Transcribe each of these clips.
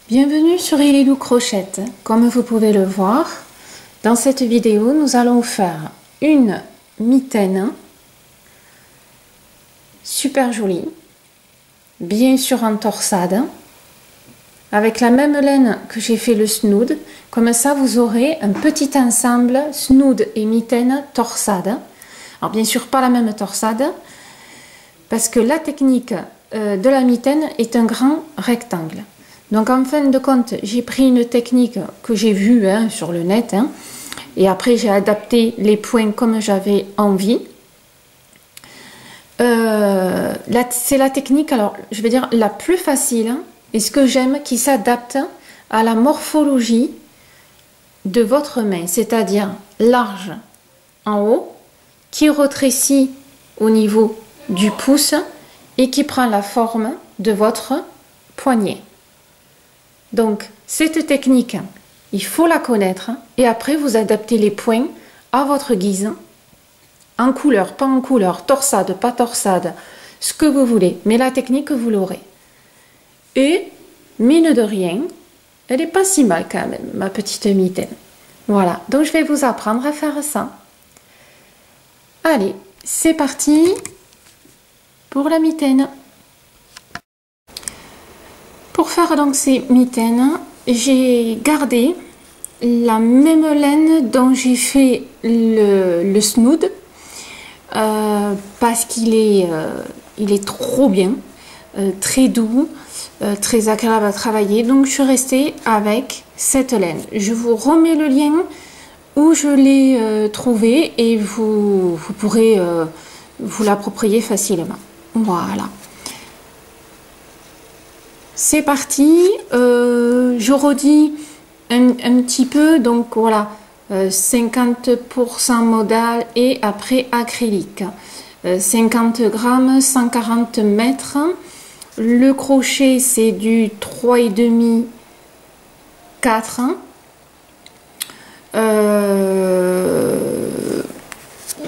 Bienvenue sur Elilou Crochette. Comme vous pouvez le voir, dans cette vidéo, nous allons faire une mitaine super jolie, bien sûr en torsade, avec la même laine que j'ai fait le snood. Comme ça, vous aurez un petit ensemble snood et mitaine torsade. Alors bien sûr, pas la même torsade, parce que la technique de la mitaine est un grand rectangle. Donc en fin de compte, j'ai pris une technique que j'ai vue sur le net, et après j'ai adapté les points comme j'avais envie. C'est la technique, alors je vais dire la plus facile, et ce que j'aime, qui s'adapte à la morphologie de votre main, c'est-à-dire large en haut, qui rétrécit au niveau du pouce et qui prend la forme de votre poignet. Donc, cette technique, il faut la connaître et après vous adaptez les points à votre guise, en couleur, pas en couleur, torsade, pas torsade, ce que vous voulez, mais la technique, vous l'aurez. Et, mine de rien, elle n'est pas si mal quand même, ma petite mitaine. Voilà, donc je vais vous apprendre à faire ça. Allez, c'est parti pour la mitaine. Pour faire donc ces mitaines, j'ai gardé la même laine dont j'ai fait le snood parce qu'il est trop bien, très doux, très agréable à travailler. Donc je suis restée avec cette laine. Je vous remets le lien où je l'ai trouvé et vous pourrez vous l'approprier facilement. Voilà. C'est parti, je redis un petit peu, donc voilà, 50% modal et après acrylique. 50 grammes, 140 mètres. Le crochet, c'est du 3,5, 4.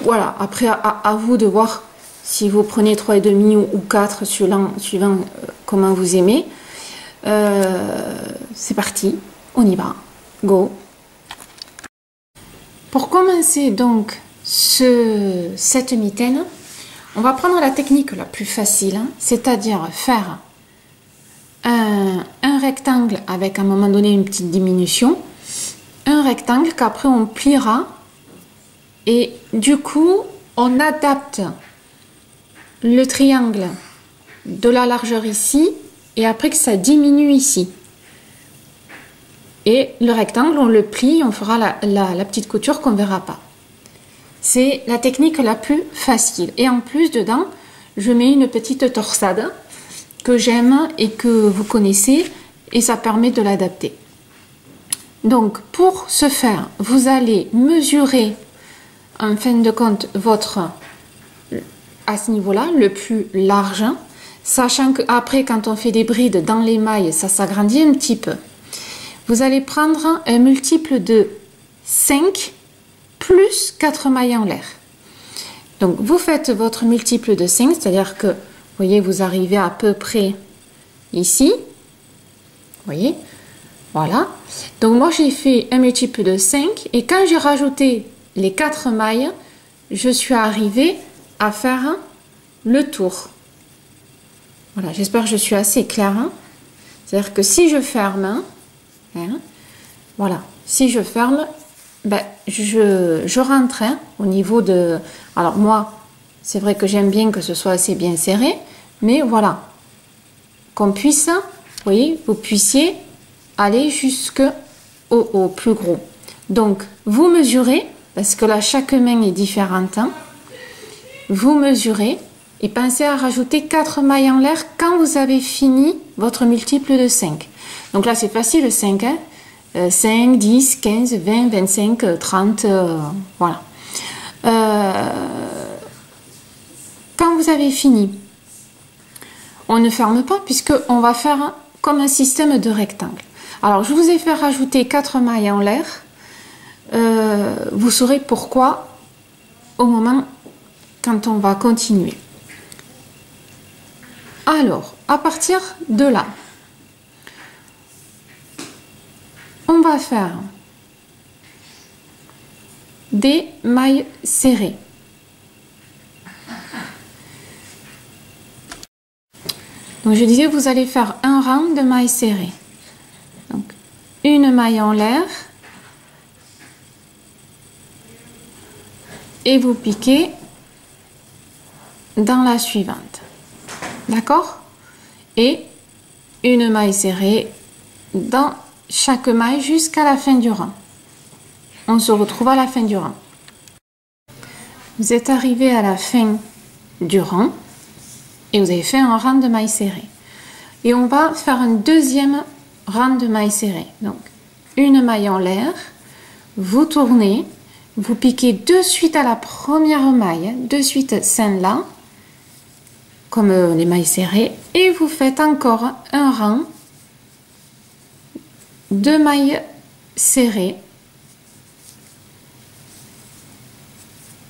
Voilà, après à vous de voir si vous prenez 3,5 ou 4 suivant comment vous aimez. C'est parti, on y va, go. Pour commencer donc cette mitaine, on va prendre la technique la plus facile, c'est-à-dire faire un rectangle avec à un moment donné une petite diminution, un rectangle qu'après on pliera et du coup on adapte le triangle de la largeur ici et après que ça diminue ici. Et le rectangle, on le plie, on fera la petite couture qu'on ne verra pas. C'est la technique la plus facile. Et en plus, dedans, je mets une petite torsade que j'aime et que vous connaissez et ça permet de l'adapter. Donc, pour ce faire, vous allez mesurer en fin de compte à ce niveau-là, le plus large, sachant qu'après, quand on fait des brides dans les mailles, ça s'agrandit un petit peu. Vous allez prendre un multiple de 5 plus 4 mailles en l'air. Donc, vous faites votre multiple de 5, c'est-à-dire que, vous voyez, vous arrivez à peu près ici. Vous voyez, voilà. Donc, moi, j'ai fait un multiple de 5 et quand j'ai rajouté les 4 mailles, je suis arrivée à faire le tour. Voilà, j'espère que je suis assez claire. C'est-à-dire que si je ferme, voilà, si je ferme, ben, je rentre au niveau de... Alors moi, c'est vrai que j'aime bien que ce soit assez bien serré, mais voilà, qu'on puisse, vous voyez, vous puissiez aller au plus gros. Donc, vous mesurez, parce que là, chaque main est différente, vous mesurez et pensez à rajouter 4 mailles en l'air quand vous avez fini votre multiple de 5. Donc là, c'est facile, 5, 5, 10, 15, 20, 25, 30, voilà. Quand vous avez fini, on ne ferme pas puisqu'on va faire comme un système de rectangle. Alors, je vous ai fait rajouter 4 mailles en l'air. Vous saurez pourquoi au moment quand on va continuer. Alors, à partir de là, va faire des mailles serrées. Donc je disais, vous allez faire un rang de mailles serrées. Donc une maille en l'air et vous piquez dans la suivante. D'accord? Et une maille serrée dans chaque maille jusqu'à la fin du rang. On se retrouve à la fin du rang. Vous êtes arrivé à la fin du rang et vous avez fait un rang de mailles serrées. Et on va faire un deuxième rang de mailles serrées. Donc, une maille en l'air, vous tournez, vous piquez de suite à la première maille, de suite celle-là, comme les mailles serrées, et vous faites encore un rang de mailles serrées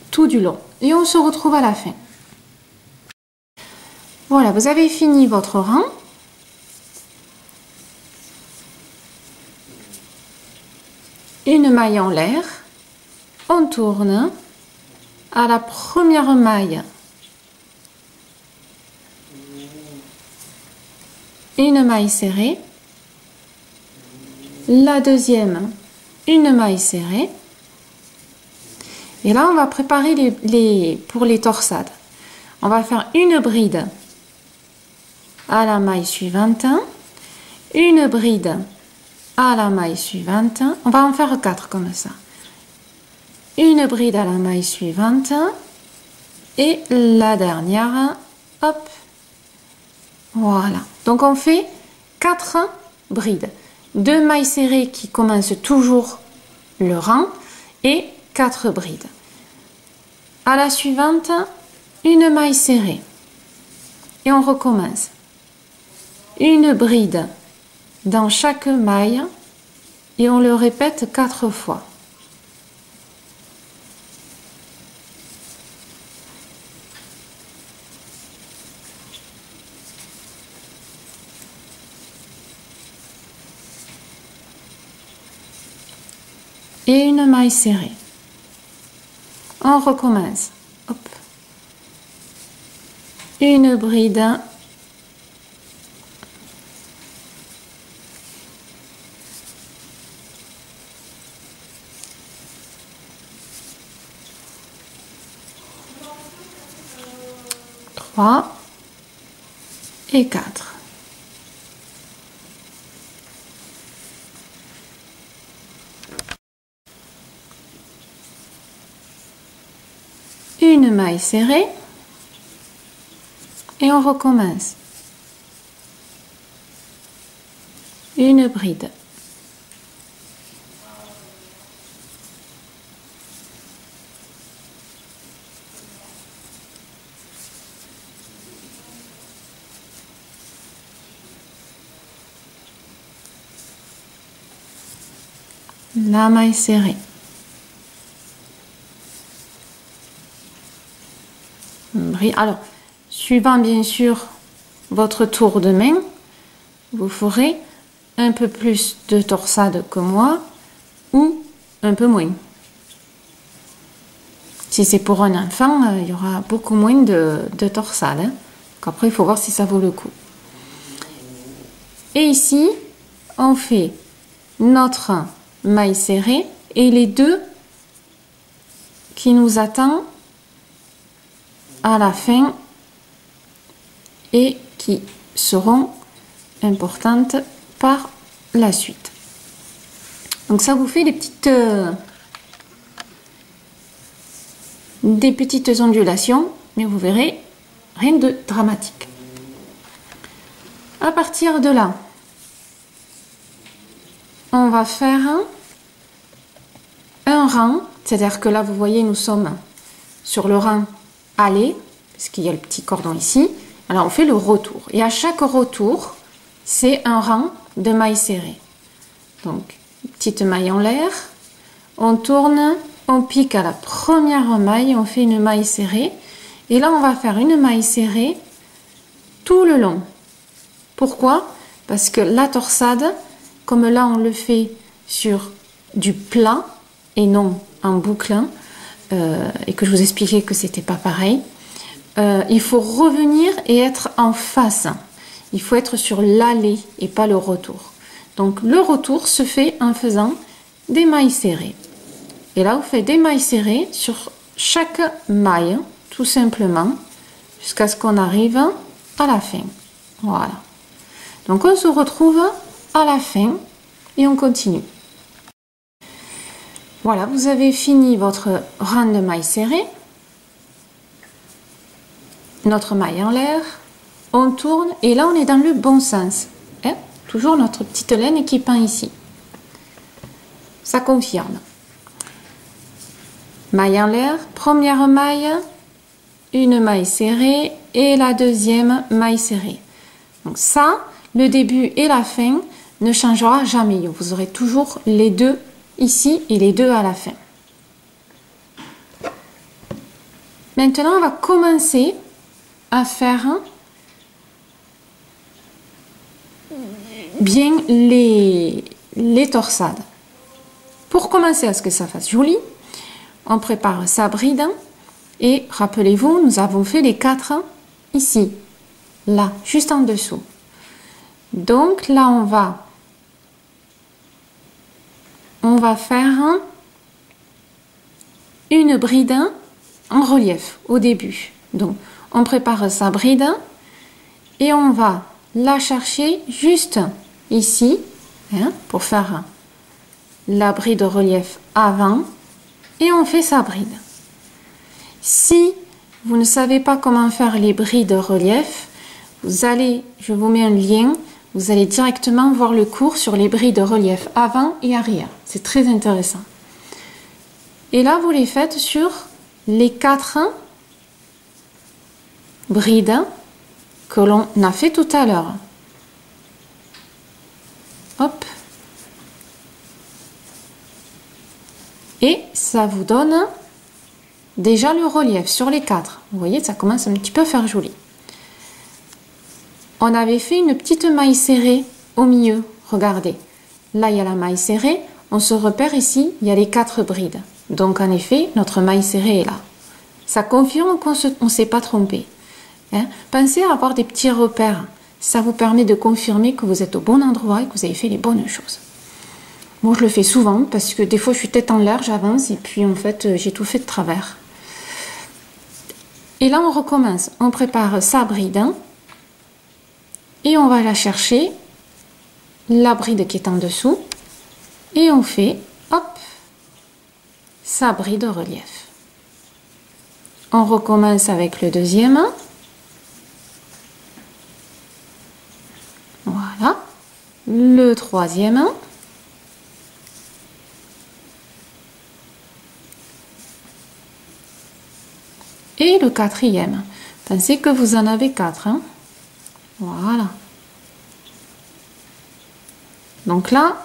tout du long. Et on se retrouve à la fin. Voilà, vous avez fini votre rang. Une maille en l'air, on tourne à la première maille, une maille serrée, la deuxième, une maille serrée, et là on va préparer pour les torsades. On va faire une bride à la maille suivante, une bride à la maille suivante, on va en faire 4 comme ça, une bride à la maille suivante et la dernière, hop, voilà. Donc on fait 4 brides, 2 mailles serrées qui commencent toujours le rang et 4 brides. À la suivante, une maille serrée et on recommence. Une bride dans chaque maille et on le répète 4 fois. Et une maille serrée. On recommence. Hop. Une bride. Trois et 4. Une maille serrée et on recommence. Une bride. La maille serrée. Alors, suivant bien sûr votre tour de main, vous ferez un peu plus de torsade que moi ou un peu moins. Si c'est pour un enfant, il y aura beaucoup moins de torsade. Hein. Après, il faut voir si ça vaut le coup. Et ici, on fait notre maille serrée et les deux qui nous attendent à la fin et qui seront importantes par la suite. Donc ça vous fait des petites ondulations, mais vous verrez, rien de dramatique. À partir de là, on va faire un rang, c'est-à-dire que là vous voyez nous sommes sur le rang aller, parce qu'il y a le petit cordon ici. Alors on fait le retour et à chaque retour c'est un rang de mailles serrées. Donc petite maille en l'air, on tourne, on pique à la première maille, on fait une maille serrée et là on va faire une maille serrée tout le long. Pourquoi? Parce que la torsade, comme là on le fait sur du plat et non en boucle, et que je vous expliquais que c'était pas pareil, il faut revenir et être en face. Il faut être sur l'aller et pas le retour. Donc le retour se fait en faisant des mailles serrées. Et là, vous faites des mailles serrées sur chaque maille, tout simplement, jusqu'à ce qu'on arrive à la fin. Voilà. Donc on se retrouve à la fin et on continue. Voilà, vous avez fini votre rang de mailles serrées. Notre maille en l'air, on tourne et là on est dans le bon sens. Hein? Toujours notre petite laine qui peint ici. Ça confirme. Maille en l'air, première maille, une maille serrée et la deuxième maille serrée. Donc ça, le début et la fin ne changera jamais. Vous aurez toujours les deux ici et les deux à la fin. Maintenant, on va commencer à faire bien les torsades. Pour commencer à ce que ça fasse joli, on prépare sa bride et rappelez-vous, nous avons fait les 4 ici, là, juste en dessous. Donc là, on va faire une bride en relief au début. Donc, on prépare sa bride et on va la chercher juste ici, hein, pour faire la bride relief avant et on fait sa bride. Si vous ne savez pas comment faire les brides relief, vous allez, je vous mets un lien, vous allez directement voir le cours sur les brides relief avant et arrière. C'est très intéressant. Et là, vous les faites sur les 4 brides que l'on a fait tout à l'heure. Hop. Et ça vous donne déjà le relief sur les 4. Vous voyez, ça commence un petit peu à faire joli. On avait fait une petite maille serrée au milieu. Regardez. Là, il y a la maille serrée. On se repère ici, il y a les 4 brides. Donc, en effet, notre maille serrée est là. Ça confirme qu'on ne s'est pas trompé. Hein? Pensez à avoir des petits repères. Ça vous permet de confirmer que vous êtes au bon endroit et que vous avez fait les bonnes choses. Moi, je le fais souvent parce que des fois, je suis tête en l'air, j'avance et puis en fait, j'ai tout fait de travers. Et là, on recommence. On prépare sa bride et on va la chercher, la bride qui est en dessous, et on fait, hop, sa bride relief. On recommence avec le deuxième. Voilà. Le troisième. Et le quatrième. Pensez que vous en avez 4. Hein? Voilà. Donc là,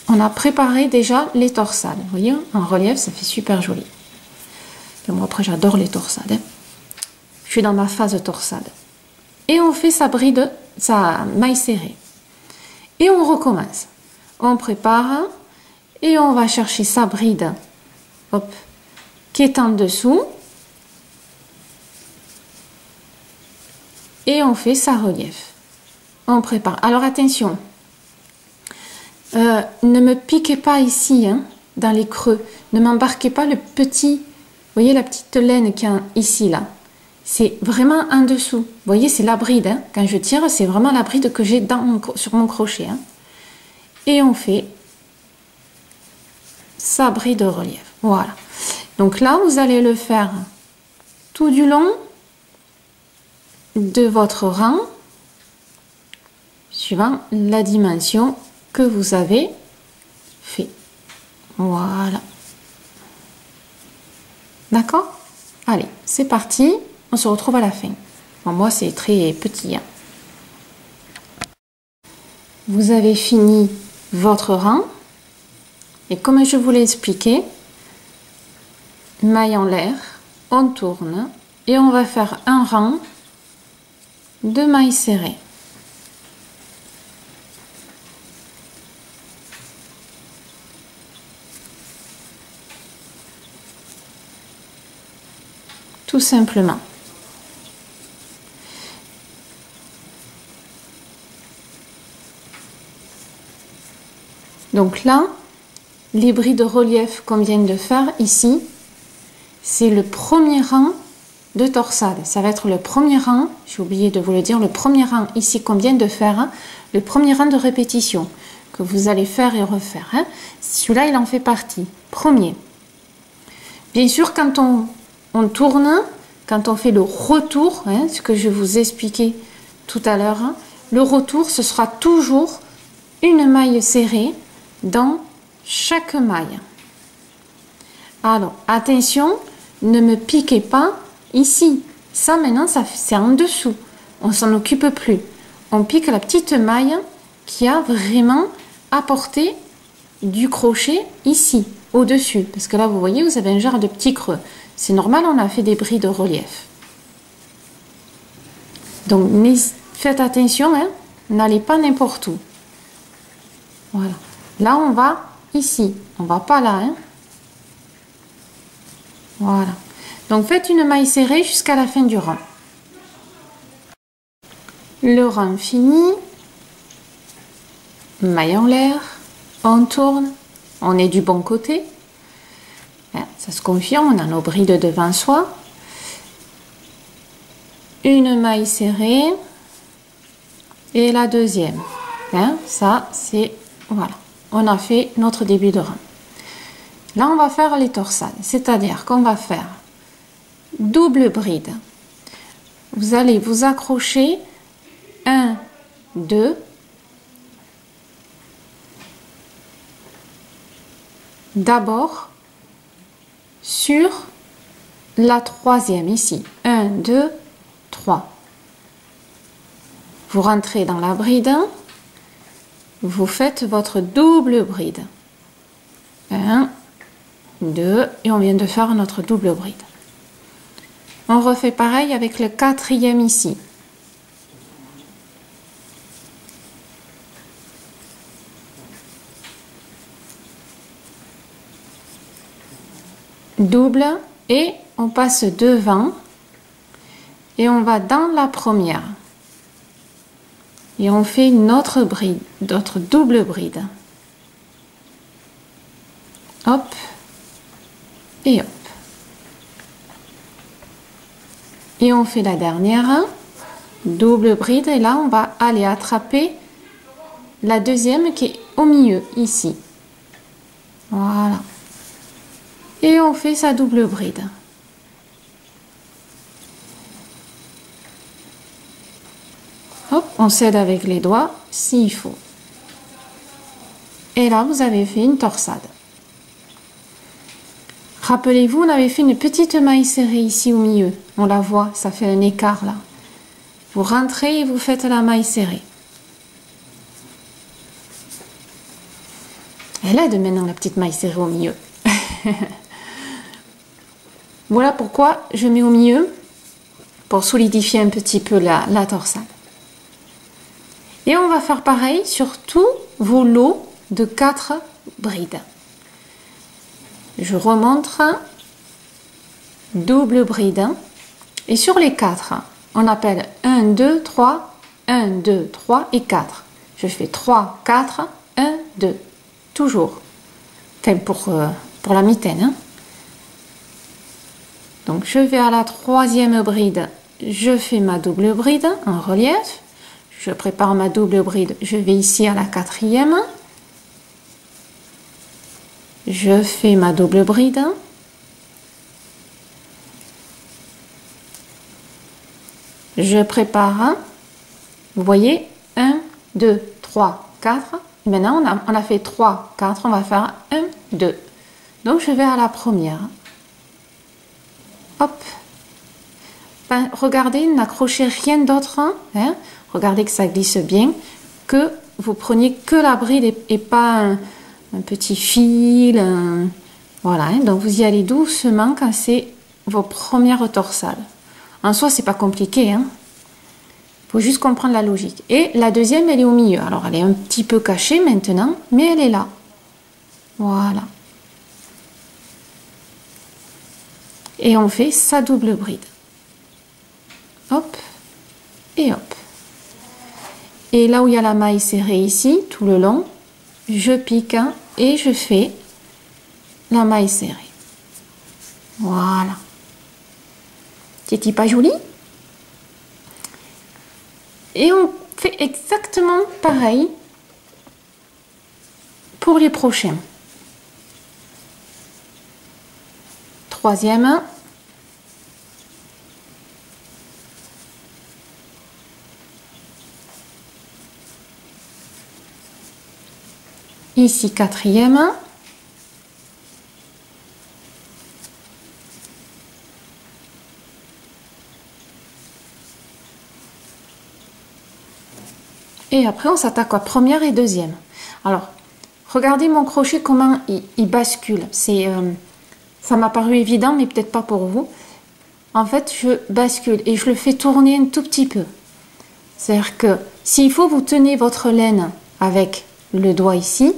on a préparé déjà les torsades. Vous voyez, en relief, ça fait super joli. Et moi, après, j'adore les torsades. Hein? Je suis dans ma phase torsade. Et on fait sa bride, sa maille serrée. Et on recommence. On prépare et on va chercher sa bride. Hop. Qui est en dessous et on fait sa relief. On prépare. Alors attention, ne me piquez pas ici, hein, dans les creux. Ne m'embarquez pas le petit, vous voyez la petite laine qui est ici, là. C'est vraiment en dessous. Vous voyez, c'est la bride. Hein. Quand je tire, c'est vraiment la bride que j'ai sur mon crochet. Hein. Et on fait sa bride de relief. Voilà. Donc là, vous allez le faire tout du long de votre rang, suivant la dimension que vous avez fait. Voilà. D'accord? Allez, c'est parti. On se retrouve à la fin. Bon, moi, c'est très petit. Hein. Vous avez fini votre rang. Et comme je vous l'ai expliqué, maille en l'air, on tourne et on va faire un rang de mailles serrées. tout simplement. Donc là, les brides de relief qu'on vient de faire ici, c'est le premier rang de torsade. Ça va être le premier rang, j'ai oublié de vous le dire, le premier rang ici qu'on vient de faire, hein, le premier rang de répétition que vous allez faire et refaire. Hein. Celui-là, il en fait partie. Premier. Bien sûr, quand on tourne, quand on fait le retour, hein, ce que je vous expliquais tout à l'heure, hein, le retour, ce sera toujours une maille serrée dans chaque maille. Alors, attention, ne me piquez pas ici. Ça, maintenant, c'est en dessous. On s'en occupe plus. On pique la petite maille qui a vraiment apporté du crochet ici, au-dessus. Parce que là, vous voyez, vous avez un genre de petit creux. C'est normal, on a fait des brides de relief. Donc, faites attention, hein, n'allez pas n'importe où. Voilà. Là, on va ici. On va pas là, hein. Voilà. Donc, faites une maille serrée jusqu'à la fin du rang. Le rang fini. Maille en l'air. On tourne. On est du bon côté. Ça se confirme, on a nos brides devant soi. Une maille serrée. Et la deuxième. Ça, c'est... Voilà. On a fait notre début de rang. Là, on va faire les torsades. C'est-à-dire qu'on va faire double bride. Vous allez vous accrocher 1, 2, d'abord sur la troisième ici. 1, 2, 3. Vous rentrez dans la bride. Vous faites votre double bride. 1, 2, et on vient de faire notre double bride. On refait pareil avec le quatrième ici. Double, et on passe devant, et on va dans la première. Et on fait notre bride, notre double bride. Hop. Et hop. Et on fait la dernière. Double bride. Et là, on va aller attraper la deuxième qui est au milieu, ici. Voilà. Et on fait sa double bride. Hop, on s'aide avec les doigts s'il faut. Et là, vous avez fait une torsade. Rappelez-vous, on avait fait une petite maille serrée ici au milieu. On la voit, ça fait un écart là. Vous rentrez et vous faites la maille serrée. Elle aide maintenant la petite maille serrée au milieu. Voilà pourquoi je mets au milieu, pour solidifier un petit peu la torsade. Et on va faire pareil sur tous vos lots de 4 brides. Je remontre, double bride, et sur les 4, on appelle 1, 2, 3, 1, 2, 3 et 4. Je fais 3, 4, 1, 2, toujours. Enfin, pour la mitaine. Hein. Donc, je vais à la troisième bride, je fais ma double bride en relief. Je prépare ma double bride, je vais ici à la quatrième. Je fais ma double bride. Je prépare, vous voyez, 1, 2, 3, 4. Et maintenant, on a fait 3, 4, on va faire 1, 2. Donc, je vais à la première. Hop. Ben, regardez, n'accrochez rien d'autre. Hein. Regardez que ça glisse bien. Que vous preniez que la bride et pas un petit fil. Voilà. Hein. Donc, vous y allez doucement quand c'est vos premières torsades. En soi, c'est pas compliqué. Hein. Faut juste comprendre la logique. Et la deuxième, elle est au milieu. Alors, elle est un petit peu cachée maintenant, mais elle est là. Voilà. Et on fait sa double bride. Hop et hop. Et là où il y a la maille serrée ici, tout le long, je pique et je fais la maille serrée. Voilà. C'est pas joli? Et on fait exactement pareil pour les prochains. Troisième. Ici, quatrième. Et après, on s'attaque à première et deuxième. Alors, regardez mon crochet, comment il bascule. Ça m'a paru évident, mais peut-être pas pour vous. En fait, je bascule et je le fais tourner un tout petit peu. C'est-à-dire que s'il faut, vous tenez votre laine avec le doigt ici.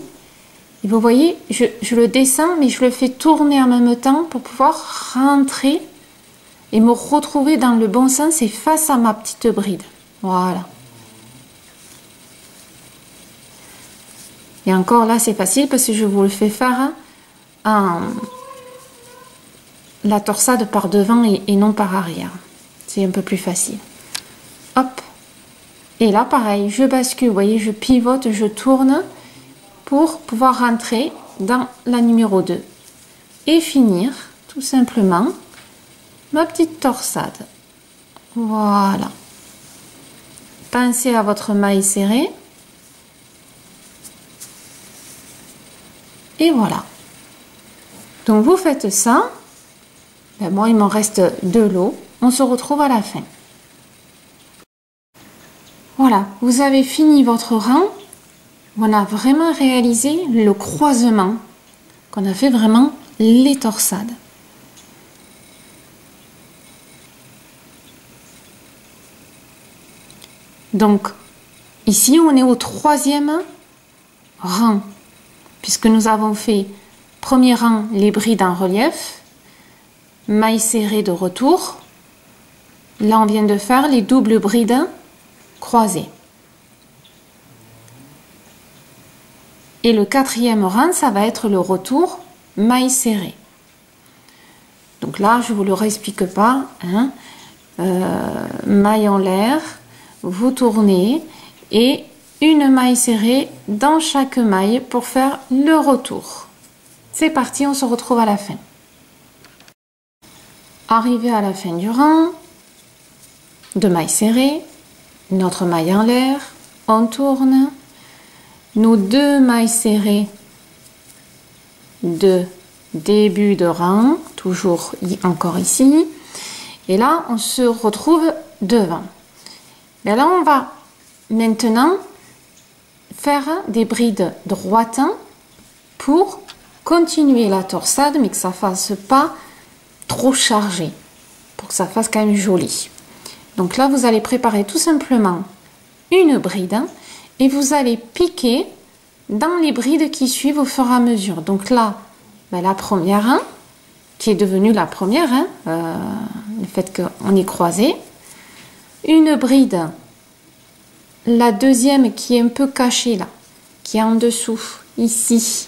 Et vous voyez, je le descends, mais je le fais tourner en même temps pour pouvoir rentrer et me retrouver dans le bon sens et face à ma petite bride. Voilà. Et encore là, c'est facile parce que je vous le fais faire en la torsade par devant et non par arrière. C'est un peu plus facile. Hop. Et là, pareil, je bascule. Vous voyez, je pivote, je tourne pour pouvoir rentrer dans la numéro 2. Et finir, tout simplement, ma petite torsade. Voilà. Pensez à votre maille serrée. Et voilà. Donc vous faites ça. Ben moi, il m'en reste de l'eau. On se retrouve à la fin. Voilà, vous avez fini votre rang. On a vraiment réalisé le croisement. Qu'on a fait vraiment les torsades. Donc, ici, on est au troisième rang. Puisque nous avons fait premier rang, les brides en relief, maille serrée de retour. Là, on vient de faire les doubles brides croisées. Et le quatrième rang, ça va être le retour maille serrée. Donc là, je ne vous le réexplique pas. Hein. Maille en l'air, vous tournez et une maille serrée dans chaque maille pour faire le retour. C'est parti, on se retrouve à la fin. Arrivé à la fin du rang, de mailles serrées, notre maille en l'air, on tourne, nos deux mailles serrées de début de rang, toujours encore ici, et là on se retrouve devant. Et là on va maintenant faire des brides droites pour continuer la torsade, mais que ça fasse pas trop chargé, pour que ça fasse quand même joli. Donc là, vous allez préparer tout simplement une bride et vous allez piquer dans les brides qui suivent au fur et à mesure. Donc là, ben, la première, qui est devenue la première, le fait qu'on est croisé, une bride, la deuxième qui est un peu cachée là, qui est en dessous, ici,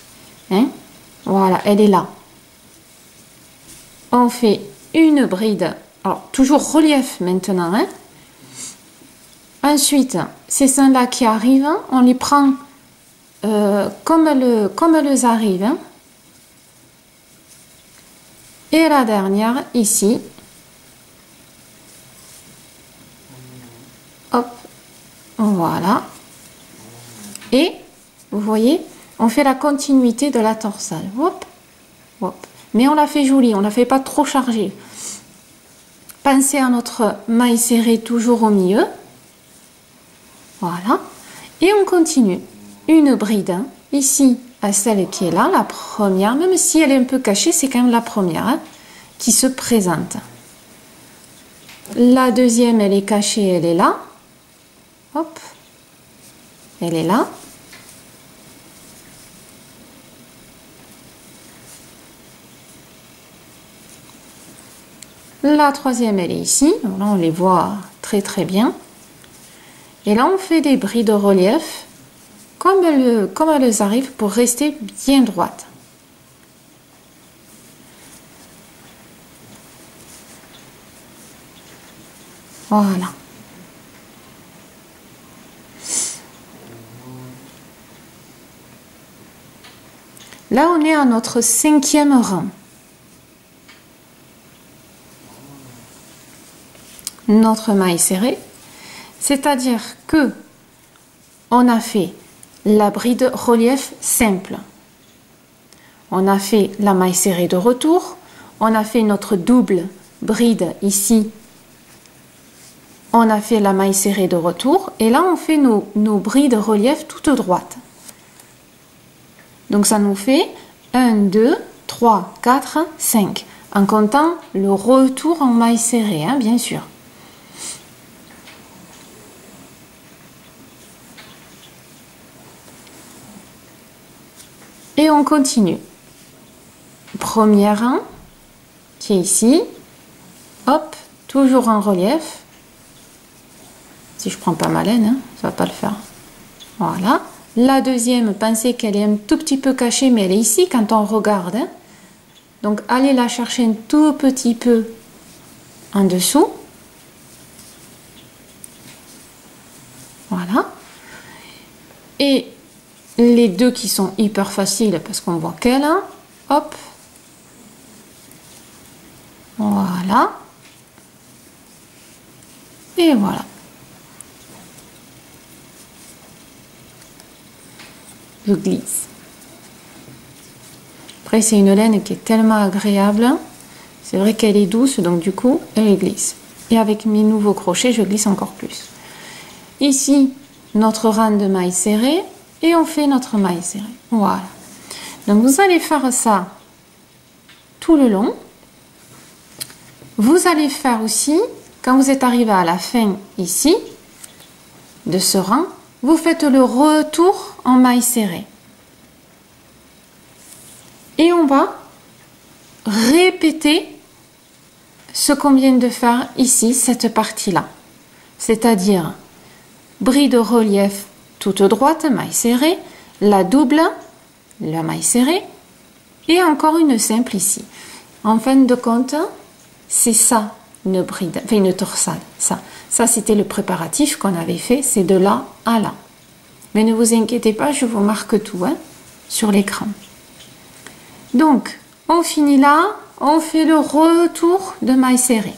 hein, voilà, elle est là. On fait une bride, alors toujours relief maintenant, hein. Ensuite, ces seins-là qui arrivent, on les prend comme elles arrivent, hein. Et la dernière, ici, hop, voilà. Et, vous voyez, on fait la continuité de la torsade, hop, hop. Mais on la fait jolie, on la fait pas trop chargée. Pensez à notre maille serrée toujours au milieu. Voilà. Et on continue. Une bride, hein, ici, à celle qui est là, la première, même si elle est un peu cachée, c'est quand même la première, hein, qui se présente. La deuxième, elle est cachée, elle est là. Hop. Elle est là. La troisième, elle est ici. Donc là, on les voit très très bien. Et là, on fait des brides de relief comme elles arrivent pour rester bien droites. Voilà. Là, on est à notre 5e rang. Notre maille serrée, c'est-à-dire que on a fait la bride relief simple. On a fait la maille serrée de retour. On a fait notre double bride ici. On a fait la maille serrée de retour. Et là, on fait nos brides relief toutes droites. Donc, ça nous fait 1, 2, 3, 4, 5. En comptant le retour en maille serrée, hein, bien sûr. Et on continue. Premier rang, qui est ici. Hop, toujours en relief. Si je prends pas ma laine, hein, ça va pas le faire. Voilà. La deuxième, pensez qu'elle est un tout petit peu cachée, mais elle est ici quand on regarde. Hein. Donc, allez la chercher un tout petit peu en dessous. Voilà. Et les deux qui sont hyper faciles parce qu'on voit qu'elle, hein. Hop. Voilà. Et voilà. Je glisse. Après, c'est une laine qui est tellement agréable. C'est vrai qu'elle est douce, donc du coup, elle glisse. Et avec mes nouveaux crochets, je glisse encore plus. Ici, notre rang de maille serrée. Et on fait notre maille serrée. Voilà. Donc, vous allez faire ça tout le long. Vous allez faire aussi, quand vous êtes arrivé à la fin ici, de ce rang, vous faites le retour en maille serrée. Et on va répéter ce qu'on vient de faire ici, cette partie-là. C'est-à-dire, bride relief toute droite, maille serrée, la double, la maille serrée, et encore une simple ici. En fin de compte, c'est ça, une bride, enfin une torsade. Ça c'était le préparatif qu'on avait fait, c'est de là à là. Mais ne vous inquiétez pas, je vous marque tout hein, sur l'écran. Donc, on finit là, on fait le retour de maille serrée.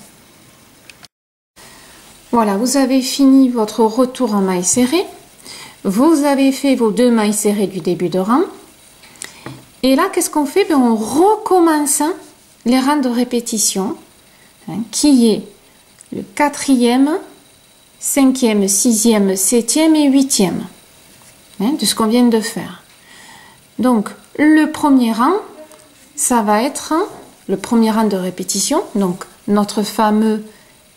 Voilà, vous avez fini votre retour en maille serrée. Vous avez fait vos deux mailles serrées du début de rang. Et là, qu'est-ce qu'on fait? On recommence les rangs de répétition, hein, qui est le 4e, 5e, 6e, 7e et 8e, hein, de ce qu'on vient de faire. Donc, le premier rang, ça va être le premier rang de répétition, donc notre fameux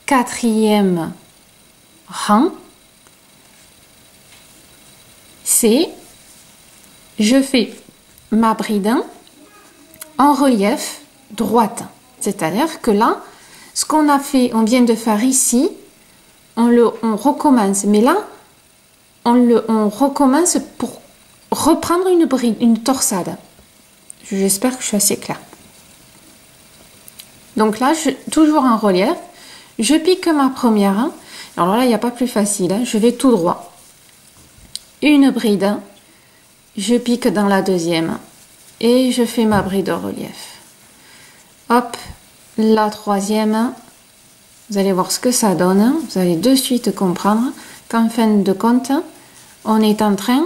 4e rang. C'est, je fais ma bride en relief droite. C'est-à-dire que là, ce qu'on a fait, on vient de faire ici, on recommence. Mais là, on recommence pour reprendre une bride, une torsade. J'espère que je suis assez claire. Donc là, toujours en relief, je pique ma première. Alors là, il n'y a pas plus facile, hein, je vais tout droit. Une bride, je pique dans la deuxième et je fais ma bride de relief. Hop, la troisième, vous allez voir ce que ça donne. Vous allez de suite comprendre qu'en fin de compte, on est en train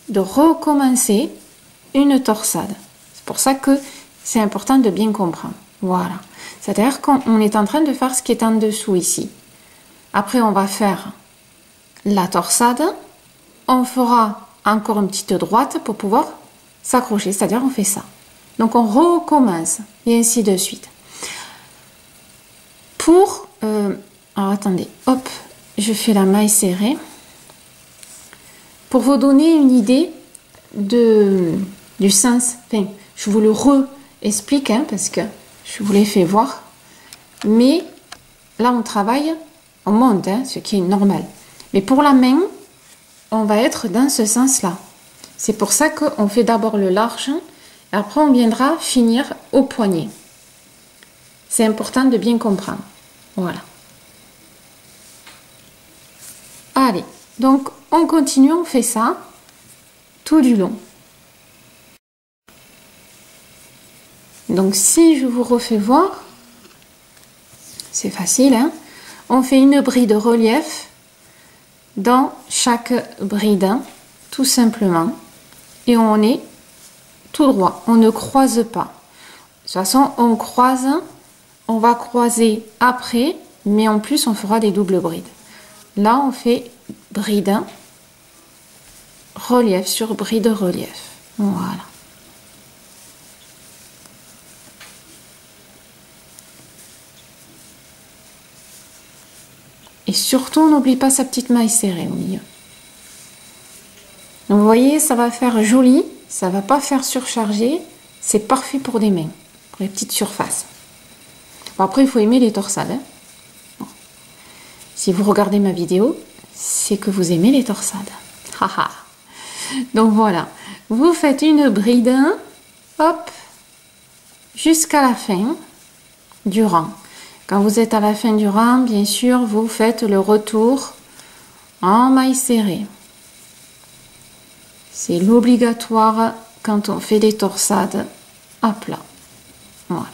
de recommencer une torsade. C'est pour ça que c'est important de bien comprendre. Voilà. C'est-à-dire qu'on est en train de faire ce qui est en dessous ici. Après, on va faire la torsade. On fera encore une petite droite pour pouvoir s'accrocher. C'est-à-dire, on fait ça. Donc, on recommence et ainsi de suite. Pour... alors, attendez. Hop, je fais la maille serrée. Pour vous donner une idée du sens, enfin, je vous le re-explique, hein, parce que je vous l'ai fait voir. mais là on travaille, on monte, hein, ce qui est normal. Mais pour la main, on va être dans ce sens-là. C'est pour ça qu'on fait d'abord le large, et après on viendra finir au poignet. C'est important de bien comprendre. Voilà. Allez, donc on continue, on fait ça tout du long. Donc si je vous refais voir, c'est facile, hein? On fait une bride relief dans chaque bride, tout simplement, et on est tout droit, on ne croise pas. De toute façon, on croise, on va croiser après, mais en plus on fera des doubles brides. Là, on fait bride, relief sur bride relief. Voilà. Et surtout, on n'oublie pas sa petite maille serrée au milieu. Donc, vous voyez, ça va faire joli, ça va pas faire surcharger. C'est parfait pour des mains, pour les petites surfaces. Bon, après, il faut aimer les torsades. Hein. Bon. Si vous regardez ma vidéo, c'est que vous aimez les torsades. Haha. Donc voilà, vous faites une bride, hop, jusqu'à la fin du rang. Quand vous êtes à la fin du rang, bien sûr, vous faites le retour en maille serrée. C'est l'obligatoire quand on fait des torsades à plat. Voilà.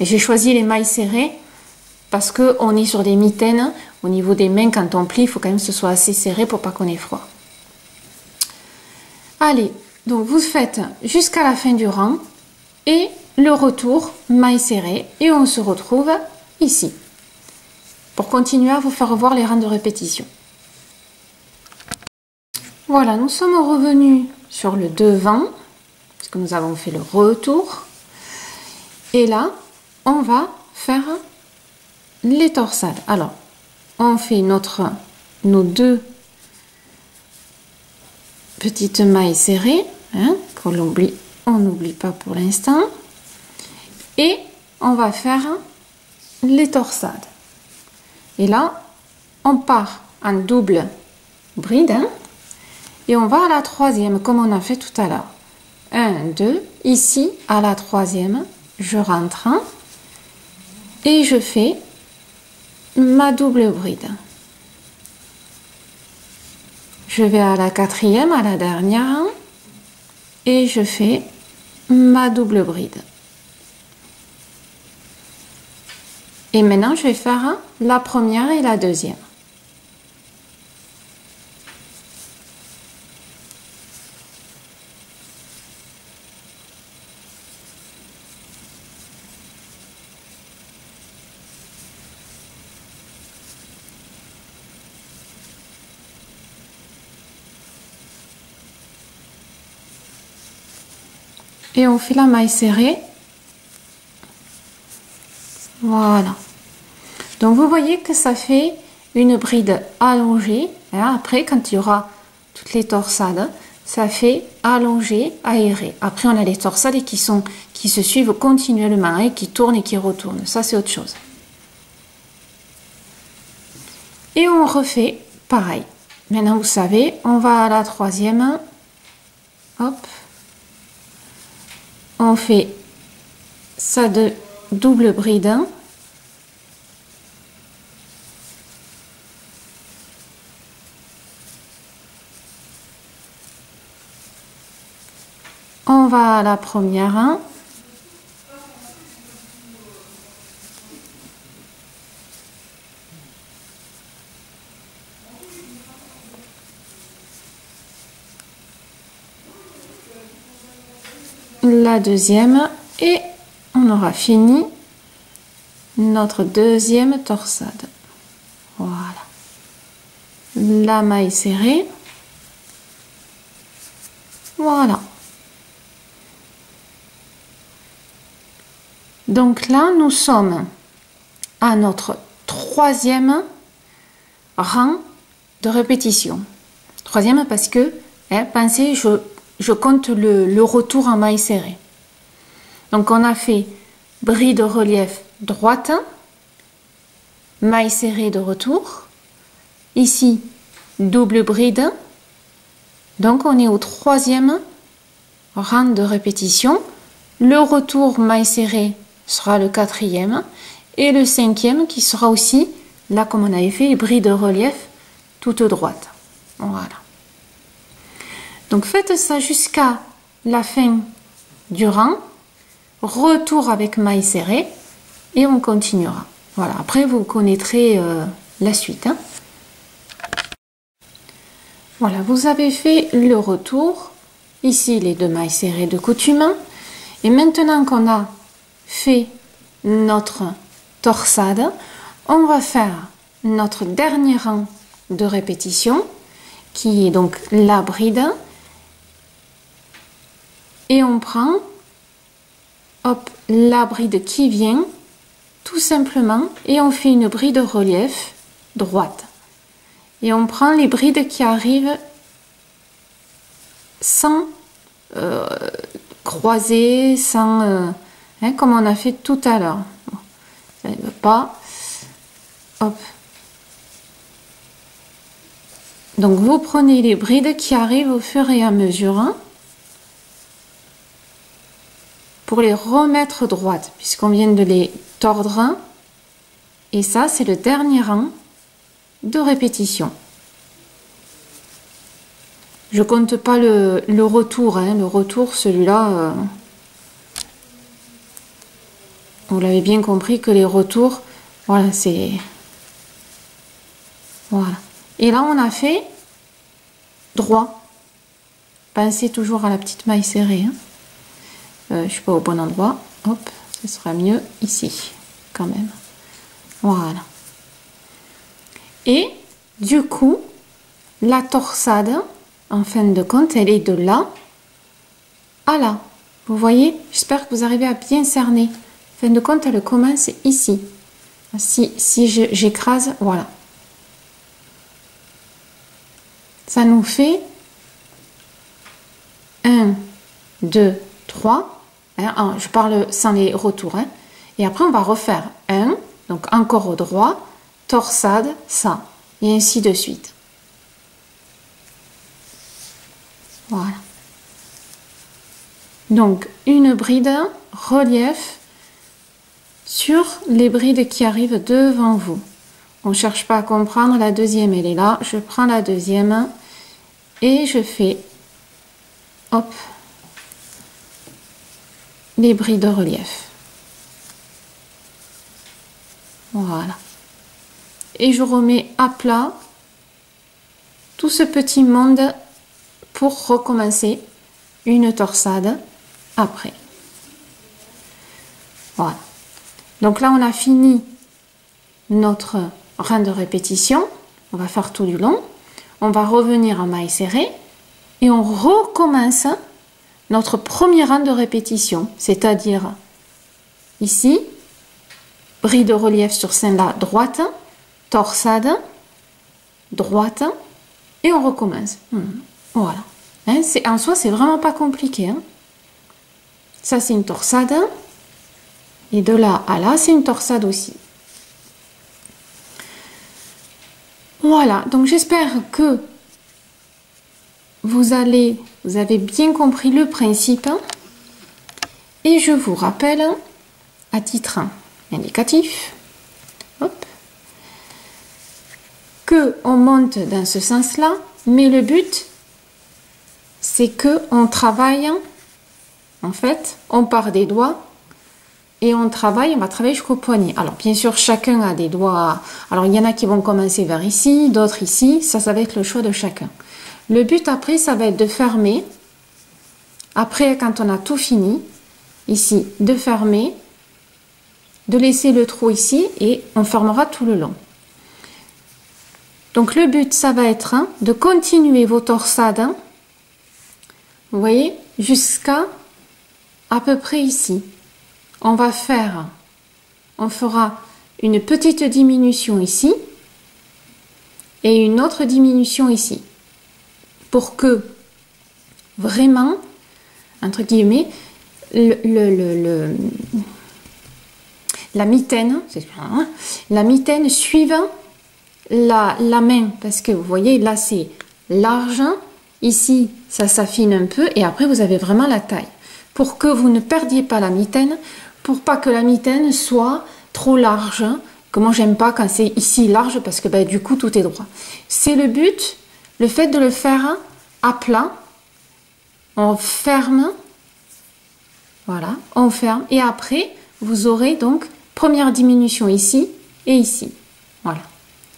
Et j'ai choisi les mailles serrées parce qu'on est sur des mitaines. Au niveau des mains, quand on plie, il faut quand même que ce soit assez serré pour pas qu'on ait froid. Allez, donc vous faites jusqu'à la fin du rang et le retour maille serrée et on se retrouve ici pour continuer à vous faire voir les rangs de répétition. Voilà, nous sommes revenus sur le devant parce que nous avons fait le retour et là on va faire les torsades. Alors on fait nos deux petites mailles serrées, hein, on n'oublie pas pour l'instant. Et on va faire les torsades. Et là, on part en double bride, hein, et on va à la troisième, comme on a fait tout à l'heure. 1, 2, ici, à la troisième, je rentre, hein, et je fais ma double bride. Je vais à la quatrième, à la dernière, et je fais ma double bride. Et maintenant, je vais faire la première et la deuxième. Et on fait la maille serrée. Voilà. Donc vous voyez que ça fait une bride allongée. Hein. Après, quand il y aura toutes les torsades, ça fait allongé, aéré. Après, on a les torsades qui se suivent continuellement et qui tournent et qui retournent. Ça, c'est autre chose. Et on refait pareil. Maintenant, vous savez, on va à la troisième. Hop. On fait ça de double bride. On va à la première. La deuxième et on aura fini notre deuxième torsade. Voilà. La maille serrée. Voilà. Donc là, nous sommes à notre troisième rang de répétition. Troisième parce que, hein, pensez, je compte le retour en maille serrée. Donc on a fait bride relief droite, maille serrée de retour, ici double bride, donc on est au 3e rang de répétition, le retour maille serrée sera le 4e et le 5e qui sera aussi, là comme on avait fait, bride de relief toute droite. Voilà. Donc faites ça jusqu'à la fin du rang, retour avec maille serrée et on continuera. Voilà, après vous connaîtrez la suite. Hein. Voilà, vous avez fait le retour, ici les 2 mailles serrées de coutume. Et maintenant qu'on a fait notre torsade, on va faire notre dernier rang de répétition, qui est donc la bride. Et on prend, hop, la bride qui vient, tout simplement, et on fait une bride relief droite. Et on prend les brides qui arrivent sans croiser, sans, hein, comme on a fait tout à l'heure. Bon, ça ne veut pas. Hop. Donc vous prenez les brides qui arrivent au fur et à mesure. Hein, pour les remettre droites, puisqu'on vient de les tordre. Et ça, c'est le dernier rang de répétition. Je compte pas le retour. Hein. Le retour, celui-là, vous l'avez bien compris que les retours, voilà, c'est... Voilà. Et là, on a fait droit. Pensez toujours à la petite maille serrée. Hein. Je ne suis pas au bon endroit. Hop, ce sera mieux ici, quand même. Voilà. Et du coup, la torsade, en fin de compte, elle est de là à là. Vous voyez? J'espère que vous arrivez à bien cerner. En fin de compte, elle commence ici. Si j'écrase, voilà. Ça nous fait 1, 2, 3. Hein, je parle sans les retours. Hein. Et après, on va refaire 1, donc encore au droit, torsade, ça. Et ainsi de suite. Voilà. Donc, une bride relief sur les brides qui arrivent devant vous. On ne cherche pas à comprendre. La deuxième, elle est là. Je prends la deuxième et je fais, hop, les brides de relief. Voilà. Et je remets à plat tout ce petit monde pour recommencer une torsade après. Voilà. Donc là, on a fini notre rang de répétition. On va faire tout du long. On va revenir en maille serrée et on recommence notre premier rang de répétition, c'est-à-dire ici, bride de relief sur celle-là, droite, torsade, droite, et on recommence. Voilà. Hein, en soi, c'est vraiment pas compliqué. Hein. Ça, c'est une torsade. Et de là à là, c'est une torsade aussi. Voilà. Donc, j'espère que vous avez bien compris le principe. Et je vous rappelle, à titre indicatif, que on monte dans ce sens-là, mais le but, c'est que on travaille, en fait, on part des doigts et on va travailler jusqu'au poignet. Alors, bien sûr, chacun a des doigts. Alors, il y en a qui vont commencer vers ici, d'autres ici. Ça va être le choix de chacun. Le but après, ça va être de fermer. Après, quand on a tout fini, ici, de fermer, de laisser le trou ici et on fermera tout le long. Donc, le but, ça va être de continuer vos torsades. Vous voyez, jusqu'à à peu près ici. On fera une petite diminution ici et une autre diminution ici. Pour que vraiment, entre guillemets, la mitaine, la mitaine suivant la main, parce que vous voyez, là c'est large, ici ça s'affine un peu, et après vous avez vraiment la taille. Pour que vous ne perdiez pas la mitaine, pour pas que la mitaine soit trop large, que moi j'aime pas quand c'est ici large, parce que ben, du coup tout est droit. C'est le but, le fait de le faire à plat, on ferme, voilà, on ferme, et après vous aurez donc première diminution ici et ici, voilà.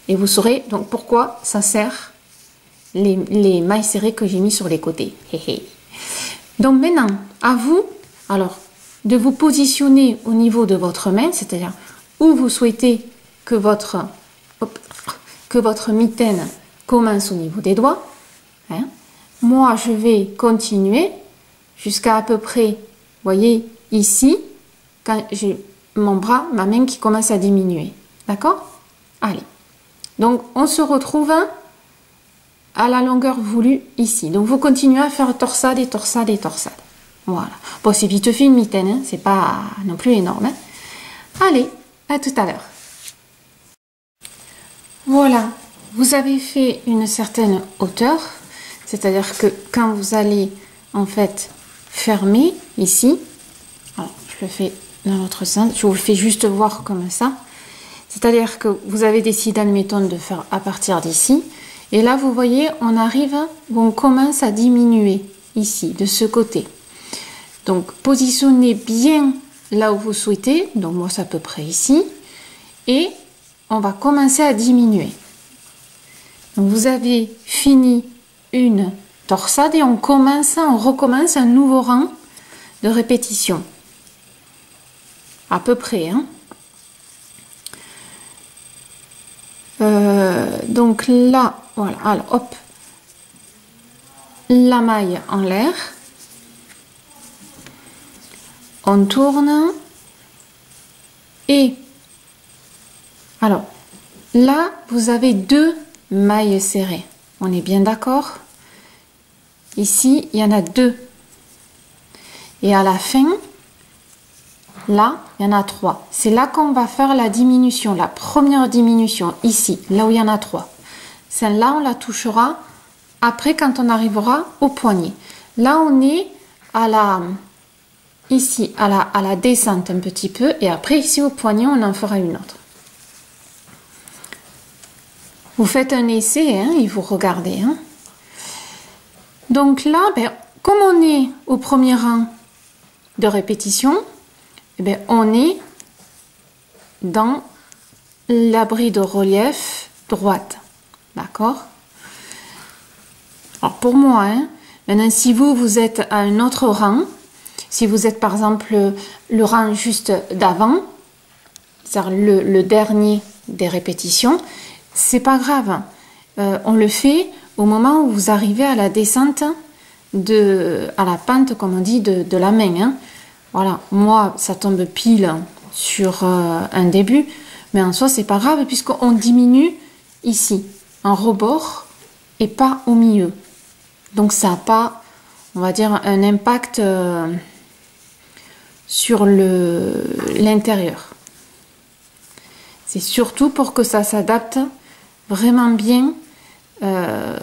Et vous saurez donc pourquoi ça sert les mailles serrées que j'ai mis sur les côtés. Donc maintenant, à vous, alors, de vous positionner au niveau de votre main, c'est-à-dire où vous souhaitez que votre mitaine commence au niveau des doigts. Hein. Moi, je vais continuer jusqu'à peu près, vous voyez, ici, quand j'ai mon bras, ma main qui commence à diminuer. D'accord? Allez. Donc, on se retrouve à la longueur voulue ici. Donc, vous continuez à faire torsade et torsade et torsade. Voilà. Bon, c'est vite fait une mitaine, hein. C'est pas non plus énorme. Hein. Allez, à tout à l'heure. Voilà. Vous avez fait une certaine hauteur. C'est-à-dire que quand vous allez, en fait, fermer ici. Alors, je le fais dans l'autre sens. Je vous le fais juste voir comme ça. C'est-à-dire que vous avez décidé, admettons, de faire à partir d'ici. Et là, vous voyez, on arrive où on commence à diminuer ici, de ce côté. Donc, positionnez bien là où vous souhaitez. Donc, moi, c'est à peu près ici. Et on va commencer à diminuer. Donc, vous avez fini une torsade et on recommence un nouveau rang de répétition. À peu près, hein. Donc là, voilà, alors hop, la maille en l'air, on tourne et alors là vous avez deux mailles serrées, on est bien d'accord? Ici il y en a deux et à la fin là, il y en a 3. C'est là qu'on va faire la diminution, la première diminution, ici, là où il y en a 3. Celle-là, on la touchera après quand on arrivera au poignet. Là, on est à la, ici, à la descente un petit peu, et après, ici, au poignet, on en fera une autre. Vous faites un essai, hein, et vous regardez. Hein. Donc là, ben, comme on est au premier rang de répétition, eh bien, on est dans la bride relief droite. D'accord? Alors, pour moi, hein, maintenant, si vous êtes à un autre rang, si vous êtes par exemple le rang juste d'avant, c'est-à-dire le dernier des répétitions, c'est pas grave. On le fait au moment où vous arrivez à la descente, à la pente, comme on dit, de la main. Hein. Voilà, moi, ça tombe pile sur un début, mais en soi, c'est pas grave puisqu'on diminue ici, en rebord et pas au milieu. Donc, ça n'a pas, on va dire, un impact sur l'intérieur. C'est surtout pour que ça s'adapte vraiment bien à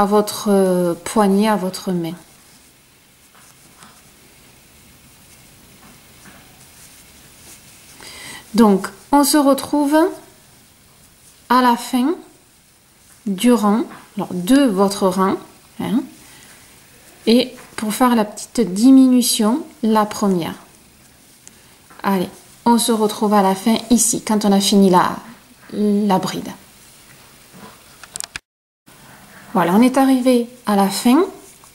votre poignet, à votre main. Donc, on se retrouve à la fin du rang, alors de votre rang, hein, et pour faire la petite diminution, la première. Allez, on se retrouve à la fin ici, quand on a fini la bride. Voilà, on est arrivé à la fin,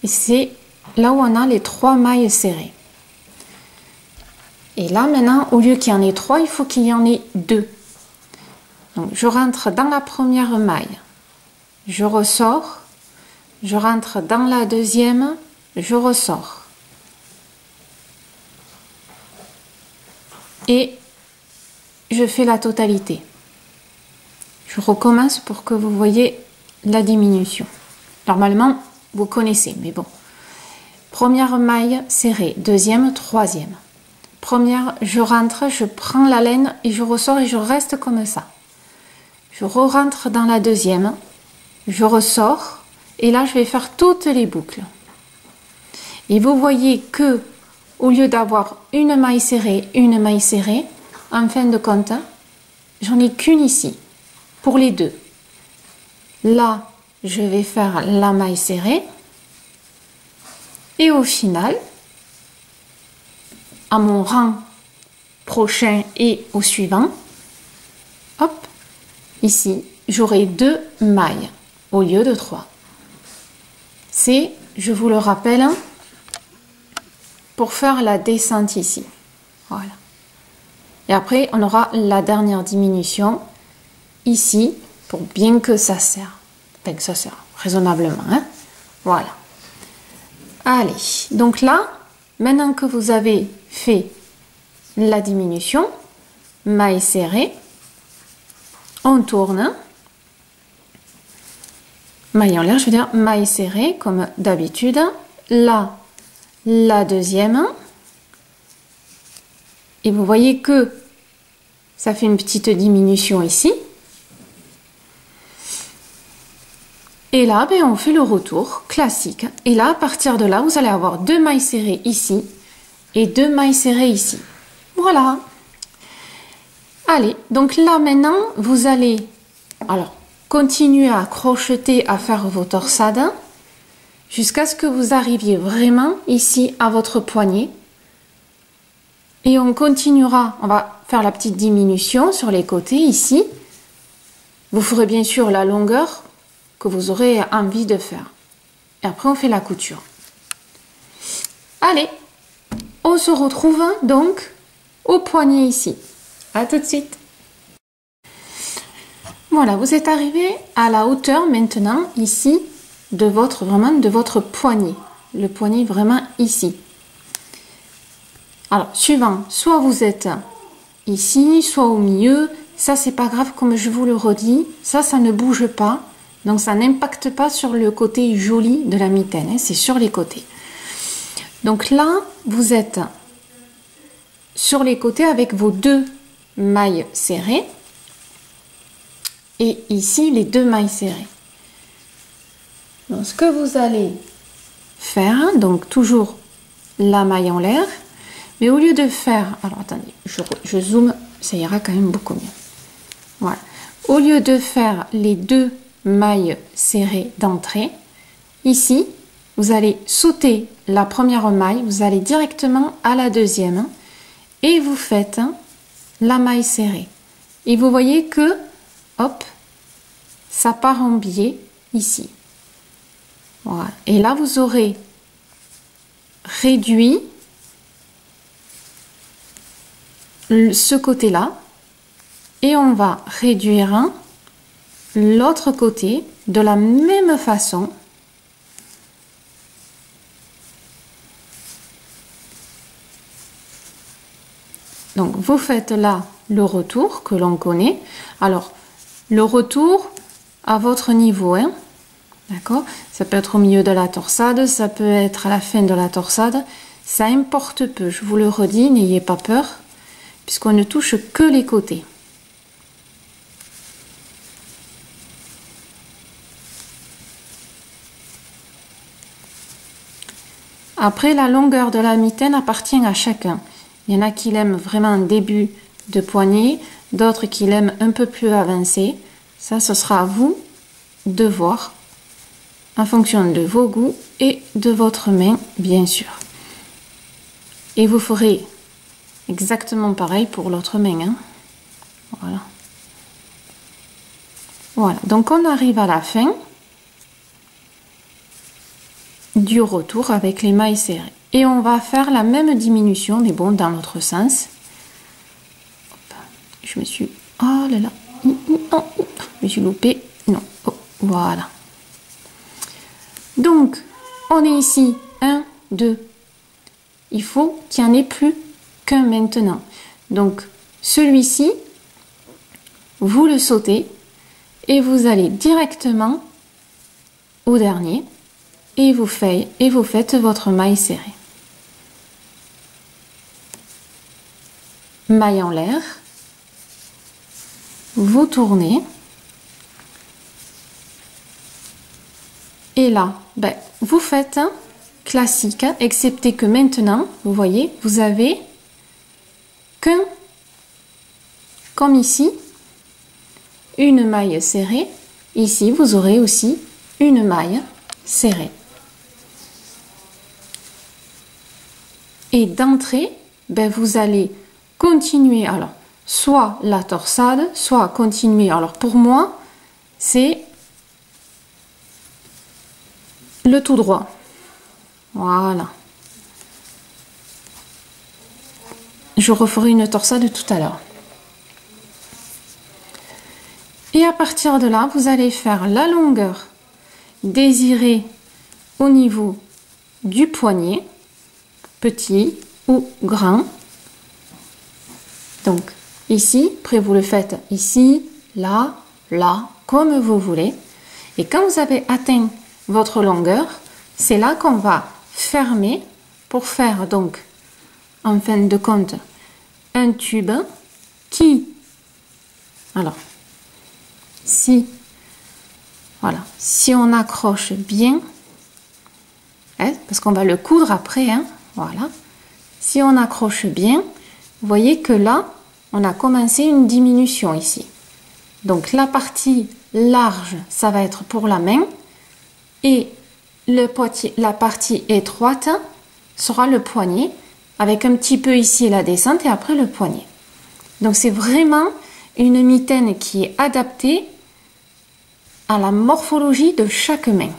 et c'est là où on a les 3 mailles serrées. Et là, maintenant, au lieu qu'il y en ait 3, il faut qu'il y en ait 2. Donc, je rentre dans la première maille, je ressors, je rentre dans la deuxième, je ressors. Et je fais la totalité. Je recommence pour que vous voyez la diminution. Normalement, vous connaissez, mais bon. Première maille serrée, deuxième, troisième. Première, je rentre, je prends la laine et je ressors et je reste comme ça. Je re-rentre dans la deuxième, je ressors et là je vais faire toutes les boucles. Et vous voyez que au lieu d'avoir une maille serrée, en fin de compte, j'en ai qu'une ici pour les deux. Là, je vais faire la maille serrée et au final, à mon rang prochain et au suivant, hop, ici, j'aurai 2 mailles au lieu de 3. C'est, je vous le rappelle, pour faire la descente ici. Voilà. Et après, on aura la dernière diminution ici pour bien que ça serre. Enfin, que ça sert raisonnablement. Hein? Voilà. Allez, donc là, maintenant que vous avez fait la diminution, maille serrée, on tourne. Maille en l'air, je veux dire maille serrée comme d'habitude. Là, la deuxième. Et vous voyez que ça fait une petite diminution ici. Et là, ben, on fait le retour classique. Et là, à partir de là, vous allez avoir 2 mailles serrées ici et 2 mailles serrées ici. Voilà. Allez, donc là maintenant, vous allez continuer à crocheter, à faire vos torsades jusqu'à ce que vous arriviez vraiment ici à votre poignet. Et on continuera, on va faire la petite diminution sur les côtés ici. Vous ferez bien sûr la longueur que vous aurez envie de faire. Et après, on fait la couture. Allez, on se retrouve donc au poignet ici. À tout de suite. Voilà, vous êtes arrivé à la hauteur maintenant ici de votre poignet. Le poignet vraiment ici. Alors, suivant, soit vous êtes ici, soit au milieu. Ça, c'est pas grave, comme je vous le redis. Ça ne bouge pas. Donc, ça n'impacte pas sur le côté joli de la mitaine. Hein, c'est sur les côtés. Donc là, vous êtes sur les côtés avec vos 2 mailles serrées. Et ici, les 2 mailles serrées. Donc, ce que vous allez faire, donc toujours la maille en l'air. Mais au lieu de faire, alors attendez, je zoome, ça ira quand même beaucoup mieux. Voilà. Au lieu de faire les 2 mailles serrées d'entrée, ici, vous allez sauter la première maille, vous allez directement à la deuxième et vous faites la maille serrée. Et vous voyez que, hop, ça part en biais ici. Voilà. Et là, vous aurez réduit ce côté-là et on va réduire l'autre côté de la même façon. Donc vous faites là le retour que l'on connaît. Alors le retour à votre niveau, hein, d'accord, ça peut être au milieu de la torsade, ça peut être à la fin de la torsade, ça importe peu, je vous le redis, n'ayez pas peur puisqu'on ne touche que les côtés. Après, la longueur de la mitaine appartient à chacun. Il y en a qui l'aiment vraiment en début de poignet, d'autres qui l'aiment un peu plus avancé. Ça, ce sera à vous de voir en fonction de vos goûts et de votre main, bien sûr. Et vous ferez exactement pareil pour l'autre main. Hein. Voilà. Voilà, donc on arrive à la fin du retour avec les mailles serrées. Et on va faire la même diminution, mais bon, dans l'autre sens. Hop, je me suis... Oh là là. Oh, je me suis loupée. Non. Oh, voilà. Donc, on est ici. 1, 2. Il faut qu'il n'y en ait plus qu'un maintenant. Donc, celui-ci, vous le sautez et vous allez directement au dernier et vous faites votre maille serrée. maille en l'air, vous tournez et là ben, vous faites un classique, hein, excepté que maintenant vous voyez vous avez qu'un, comme ici, une maille serrée. Ici vous aurez aussi une maille serrée. Et d'entrée, ben vous allez continuer, alors, soit la torsade, soit continuer. Alors, pour moi, c'est le tout droit. Voilà. Je referai une torsade tout à l'heure. Et à partir de là, vous allez faire la longueur désirée au niveau du poignet, petit ou grand. Donc ici, après vous le faites ici, là, là, comme vous voulez. Et quand vous avez atteint votre longueur, c'est là qu'on va fermer pour faire donc, en fin de compte, un tube qui, alors, si, voilà, si on accroche bien, hein, parce qu'on va le coudre après, hein, voilà, si on accroche bien, vous voyez que là, on a commencé une diminution ici. Donc la partie large, ça va être pour la main et la partie étroite sera le poignet avec un petit peu ici la descente et après le poignet. Donc c'est vraiment une mitaine qui est adaptée à la morphologie de chaque main.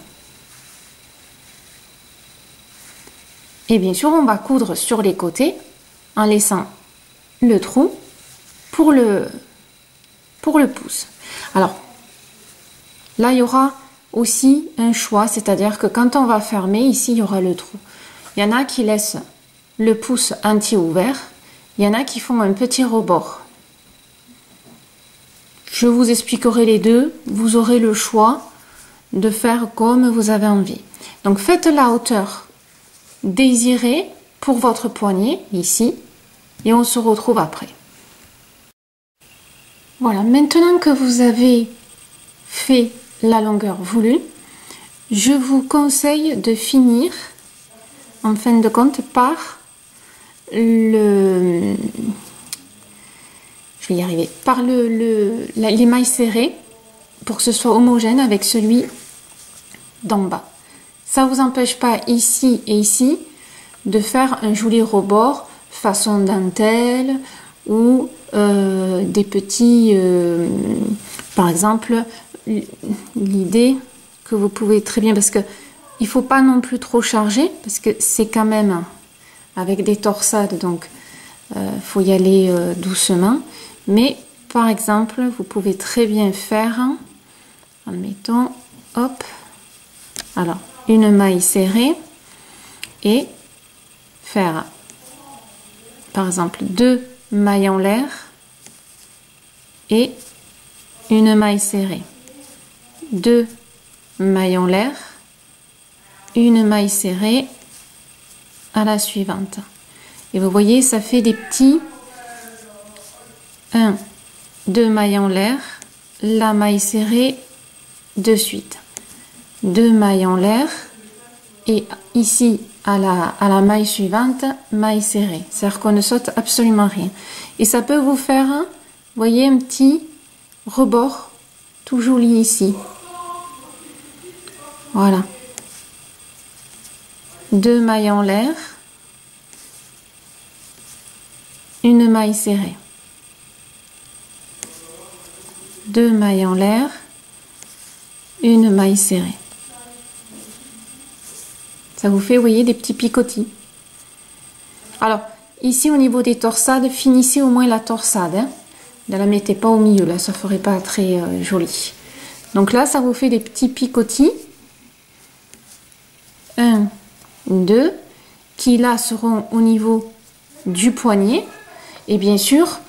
Et bien sûr, on va coudre sur les côtés en laissant le trou pour le pouce. Alors, là, il y aura aussi un choix, c'est-à-dire que quand on va fermer, ici, il y aura le trou. Il y en a qui laissent le pouce entier ouvert, il y en a qui font un petit rebord. Je vous expliquerai les deux, vous aurez le choix de faire comme vous avez envie. Donc, faites la hauteur désirée pour votre poignet, ici, et on se retrouve après. Voilà, maintenant que vous avez fait la longueur voulue, je vous conseille de finir, en fin de compte, par le... Je vais y arriver. Par les mailles serrées, pour que ce soit homogène avec celui d'en bas. Ça ne vous empêche pas ici et ici de faire un joli rebord façon dentelle ou des petits, par exemple, l'idée que vous pouvez très bien, parce que il faut pas non plus trop charger, parce que c'est quand même avec des torsades, donc faut y aller doucement. Mais par exemple, vous pouvez très bien faire, admettons, hop, alors une maille serrée et faire par exemple 2 mailles en l'air et une maille serrée, 2 mailles en l'air, une maille serrée à la suivante. Et vous voyez, ça fait des petits 1, 2 mailles en l'air, la maille serrée de suite, 2 mailles en l'air et ici à la maille suivante, maille serrée. C'est-à-dire qu'on ne saute absolument rien. Et ça peut vous faire, vous voyez, un petit rebord tout joli ici. Voilà. 2 mailles en l'air, une maille serrée. 2 mailles en l'air, une maille serrée. Ça vous fait, vous voyez, des petits picotis. Alors, ici, au niveau des torsades, finissez au moins la torsade. Hein. Ne la mettez pas au milieu, là, ça ferait pas très joli. Donc là, ça vous fait des petits picotis. 1, 2, qui là seront au niveau du poignet. Et bien sûr,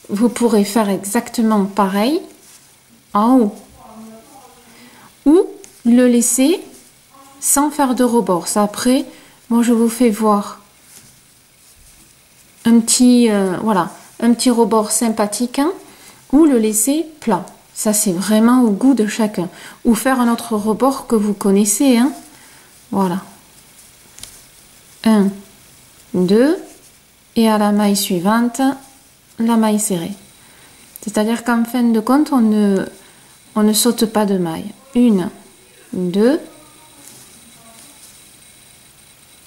vous pourrez faire exactement pareil en haut. Ou le laisser sans faire de rebord. Ça après, moi je vous fais voir un petit, voilà, un petit rebord sympathique, hein, ou le laisser plat. Ça, c'est vraiment au goût de chacun. Ou faire un autre rebord que vous connaissez, hein. Voilà. 1, 2, et à la maille suivante, la maille serrée. C'est-à-dire qu'en fin de compte, on ne saute pas de maille. 1, 2,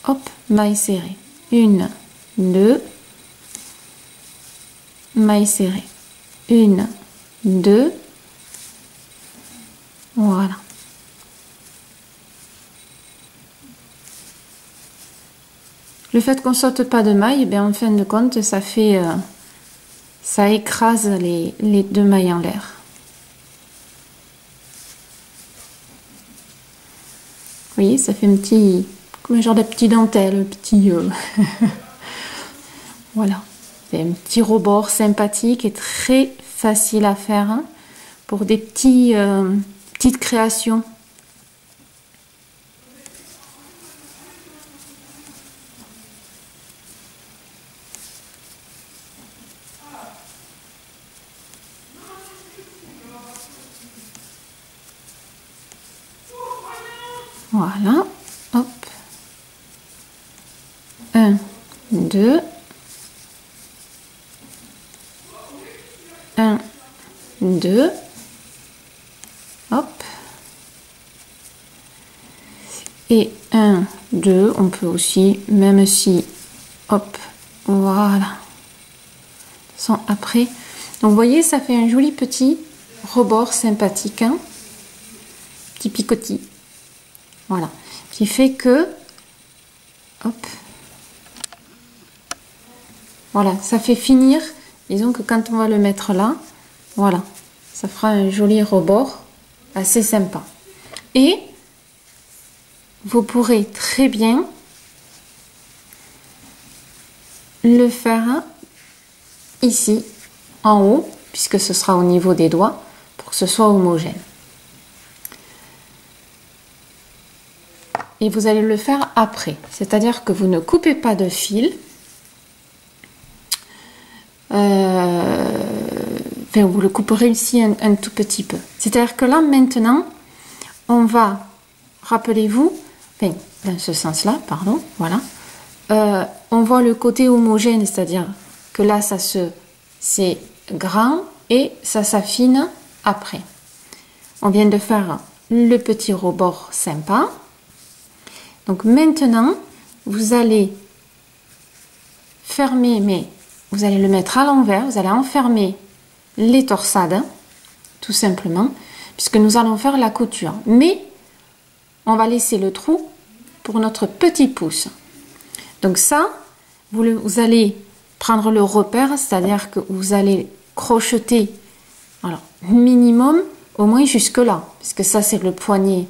hop, maille serrée. 1, 2, maille serrée. 1, 2, voilà. Le fait qu'on saute pas de maille, eh bien, en fin de compte, ça fait, ça écrase les deux mailles en l'air. Vous voyez, ça fait un petit, comme un genre de petit dentelle, petit, voilà. C'est un petit rebord sympathique et très facile à faire, hein, pour des petites créations. Voilà, hop. 1, 2, 1, 2, hop. Et 1, 2, on peut aussi, même si, hop, voilà. Sans après. Donc, vous voyez, ça fait un joli petit rebord sympathique, hein, petit picotis. Voilà, qui fait que, hop, voilà, ça fait finir, disons que quand on va le mettre là, voilà, ça fera un joli rebord assez sympa. Et vous pourrez très bien le faire ici, en haut, puisque ce sera au niveau des doigts, pour que ce soit homogène. Et vous allez le faire après, c'est-à-dire que vous ne coupez pas de fil, enfin vous le couperez ici un tout petit peu. C'est-à-dire que là maintenant, on va, rappelez-vous, enfin dans ce sens-là, pardon, voilà, on voit le côté homogène, c'est-à-dire que là c'est grand et ça s'affine après. On vient de faire le petit rebord sympa. Donc maintenant, vous allez fermer, mais vous allez le mettre à l'envers, vous allez enfermer les torsades, tout simplement, puisque nous allons faire la couture. Mais on va laisser le trou pour notre petit pouce. Donc ça, vous allez prendre le repère, c'est-à-dire que vous allez crocheter, alors minimum, au moins jusque là, puisque ça c'est le poignet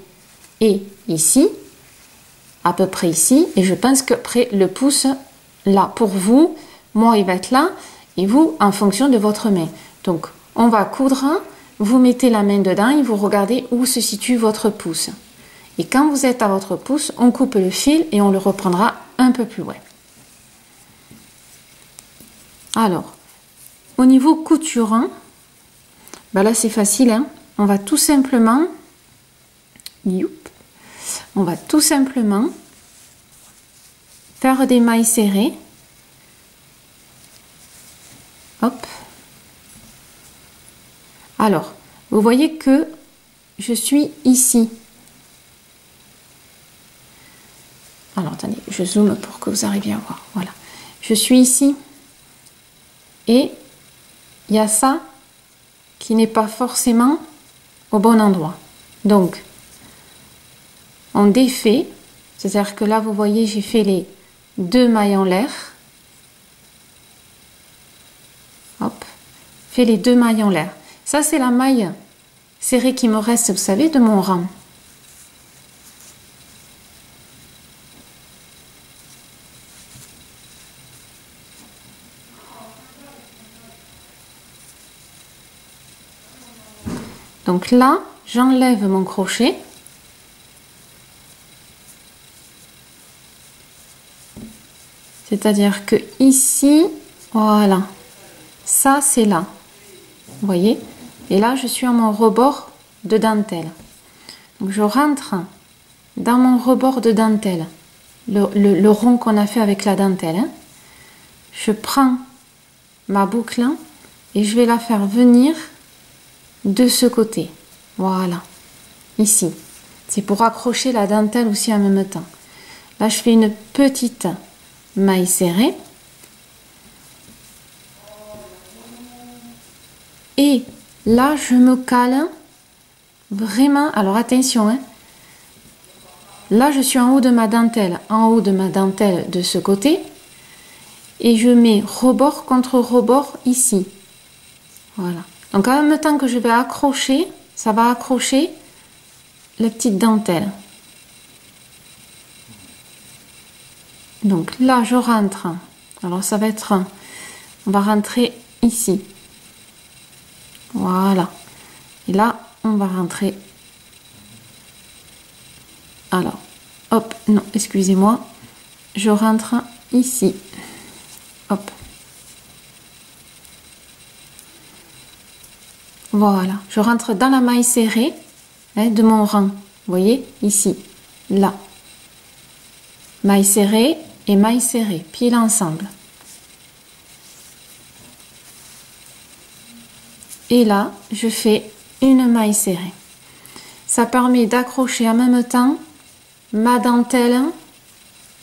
et ici, à peu près ici, et je pense que après le pouce, là, pour vous, moi il va être là, et vous, en fonction de votre main. Donc, on va coudre, vous mettez la main dedans, et vous regardez où se situe votre pouce. Et quand vous êtes à votre pouce, on coupe le fil, et on le reprendra un peu plus loin. Alors, au niveau couture, ben là c'est facile, hein, on va tout simplement... On va tout simplement faire des mailles serrées. Hop. Alors, vous voyez que je suis ici. Alors, attendez, je zoome pour que vous arriviez à voir. Voilà. Je suis ici. Et il y a ça qui n'est pas forcément au bon endroit. Donc, on défait, c'est-à-dire que là, vous voyez, j'ai fait les deux mailles en l'air. Hop, fait les deux mailles en l'air. Ça, c'est la maille serrée qui me reste, vous savez, de mon rang. Donc là, j'enlève mon crochet. C'est-à-dire que ici, voilà, ça c'est là. Vous voyez? Et là, je suis à mon rebord de dentelle. Donc, je rentre dans mon rebord de dentelle, le rond qu'on a fait avec la dentelle. Hein. Je prends ma boucle et je vais la faire venir de ce côté. Voilà, ici. C'est pour accrocher la dentelle aussi en même temps. Là, je fais une petite maille serrée. Et là, je me cale vraiment. Alors, attention, hein. Là, je suis en haut de ma dentelle de ce côté. Et je mets rebord contre rebord ici. Voilà. Donc, en même temps que je vais accrocher, ça va accrocher la petite dentelle. Donc là, je rentre. Alors, ça va être... On va rentrer ici. Voilà. Et là, on va rentrer. Alors, hop, non, excusez-moi. Je rentre ici. Hop. Voilà. Je rentre dans la maille serrée de mon rang. Vous voyez, ici, là. Maille serrée et maille serrée, pile ensemble. Et là, je fais une maille serrée. Ça permet d'accrocher en même temps ma dentelle,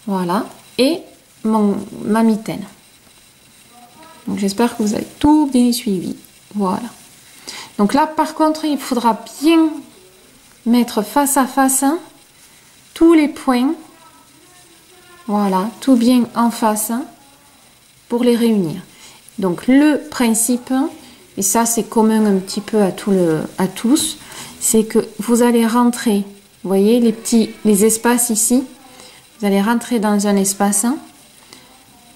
voilà, et ma mitaine. Donc j'espère que vous avez tout bien suivi. Voilà. Donc là, par contre, il faudra bien mettre face à face tous les points. Voilà, tout bien en face pour les réunir. Donc le principe, et ça c'est commun un petit peu à tous, c'est que vous allez rentrer, vous voyez les espaces ici, vous allez rentrer dans un espace,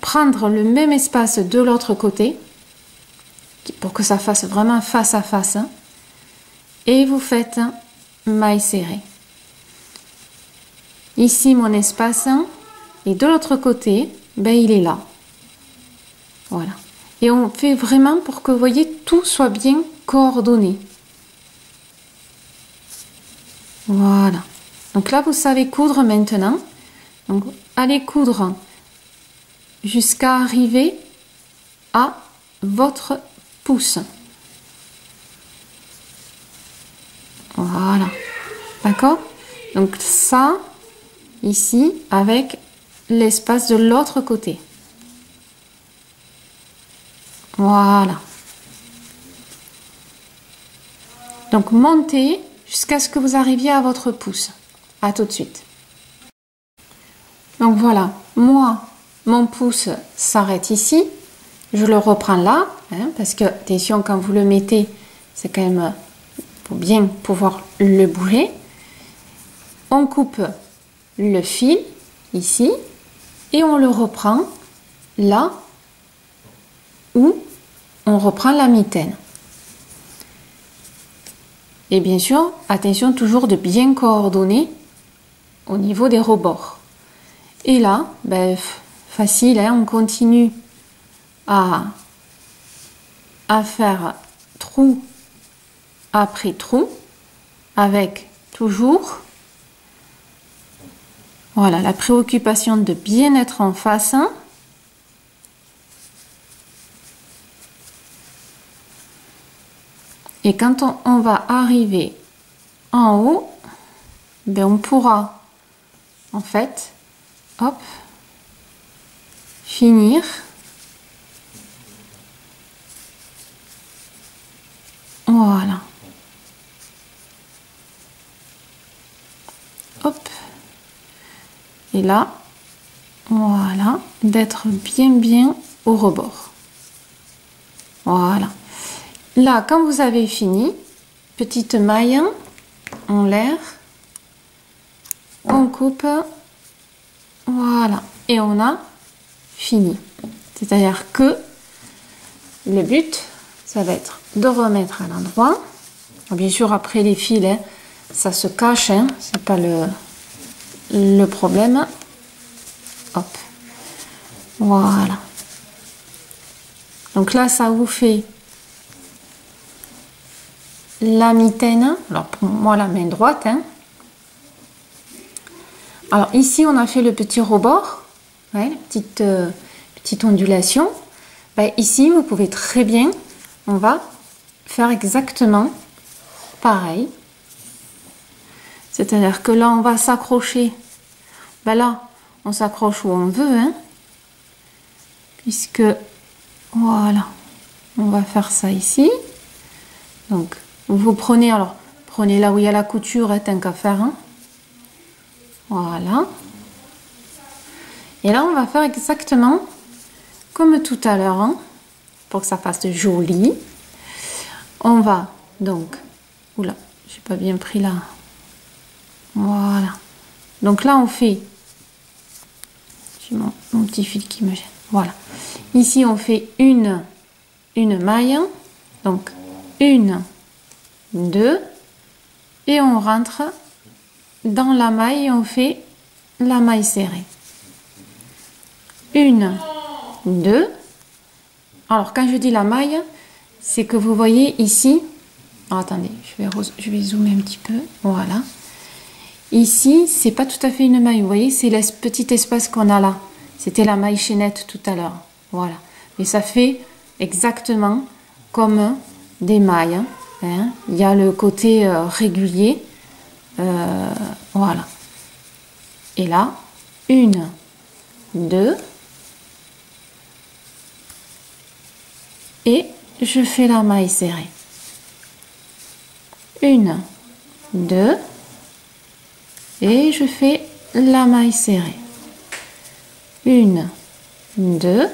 prendre le même espace de l'autre côté, pour que ça fasse vraiment face à face, et vous faites maille serrée. Ici mon espace, et de l'autre côté, ben, il est là. Voilà. Et on fait vraiment pour que, vous voyez, tout soit bien coordonné. Voilà. Donc là, vous savez coudre maintenant. Donc, allez coudre jusqu'à arriver à votre pouce. Voilà. D'accord? Donc ça, ici, avec l'espace de l'autre côté. Voilà. Donc montez jusqu'à ce que vous arriviez à votre pouce. À tout de suite. Donc voilà, moi, mon pouce s'arrête ici. Je le reprends là, hein, parce que attention, quand vous le mettez, c'est quand même pour bien pouvoir le bouger. On coupe le fil ici et on le reprend là où on reprend la mitaine. Et bien sûr, attention toujours de bien coordonner au niveau des rebords. Et là, ben, facile, hein, on continue à faire trou après trou avec toujours voilà, la préoccupation de bien être en face. Et quand on va arriver en haut, ben on pourra en fait, hop, finir voilà, hop, et là, voilà, d'être bien au rebord. Voilà. Là, quand vous avez fini, petite maille en l'air, on coupe, voilà, et on a fini. C'est-à-dire que le but, ça va être de remettre à l'endroit. Bien sûr, après les fils, hein, ça se cache, hein, c'est pas le problème. Hop. Voilà. Donc là, ça vous fait la mitaine. Alors pour moi, la main droite. Hein. Alors ici, on a fait le petit rebord. Ouais, petite ondulation. Ben, ici, vous pouvez très bien, on va faire exactement pareil. C'est-à-dire que là, on va s'accrocher. Ben là, on s'accroche où on veut. Hein, puisque, voilà, on va faire ça ici. Donc, vous prenez, alors, prenez là où il y a la couture, hein, tant qu'à faire. Hein. Voilà. Et là, on va faire exactement comme tout à l'heure, hein, pour que ça fasse joli. On va donc... Oula, j'ai pas bien pris là. Voilà. Donc là, on fait... J'ai mon petit fil qui me gêne. Voilà. Ici, on fait une maille. Donc, 1, 2. Et on rentre dans la maille et on fait la maille serrée. 1, 2. Alors, quand je dis la maille, c'est que vous voyez ici... Oh, attendez, je vais zoomer un petit peu. Voilà. Ici, c'est pas tout à fait une maille. Vous voyez, c'est le petit espace qu'on a là. C'était la maille chaînette tout à l'heure. Voilà. Mais ça fait exactement comme des mailles. Hein. Il y a le côté régulier. Voilà. Et là, 1, 2. Et je fais la maille serrée. 1, 2. Et je fais la maille serrée. 1, 2.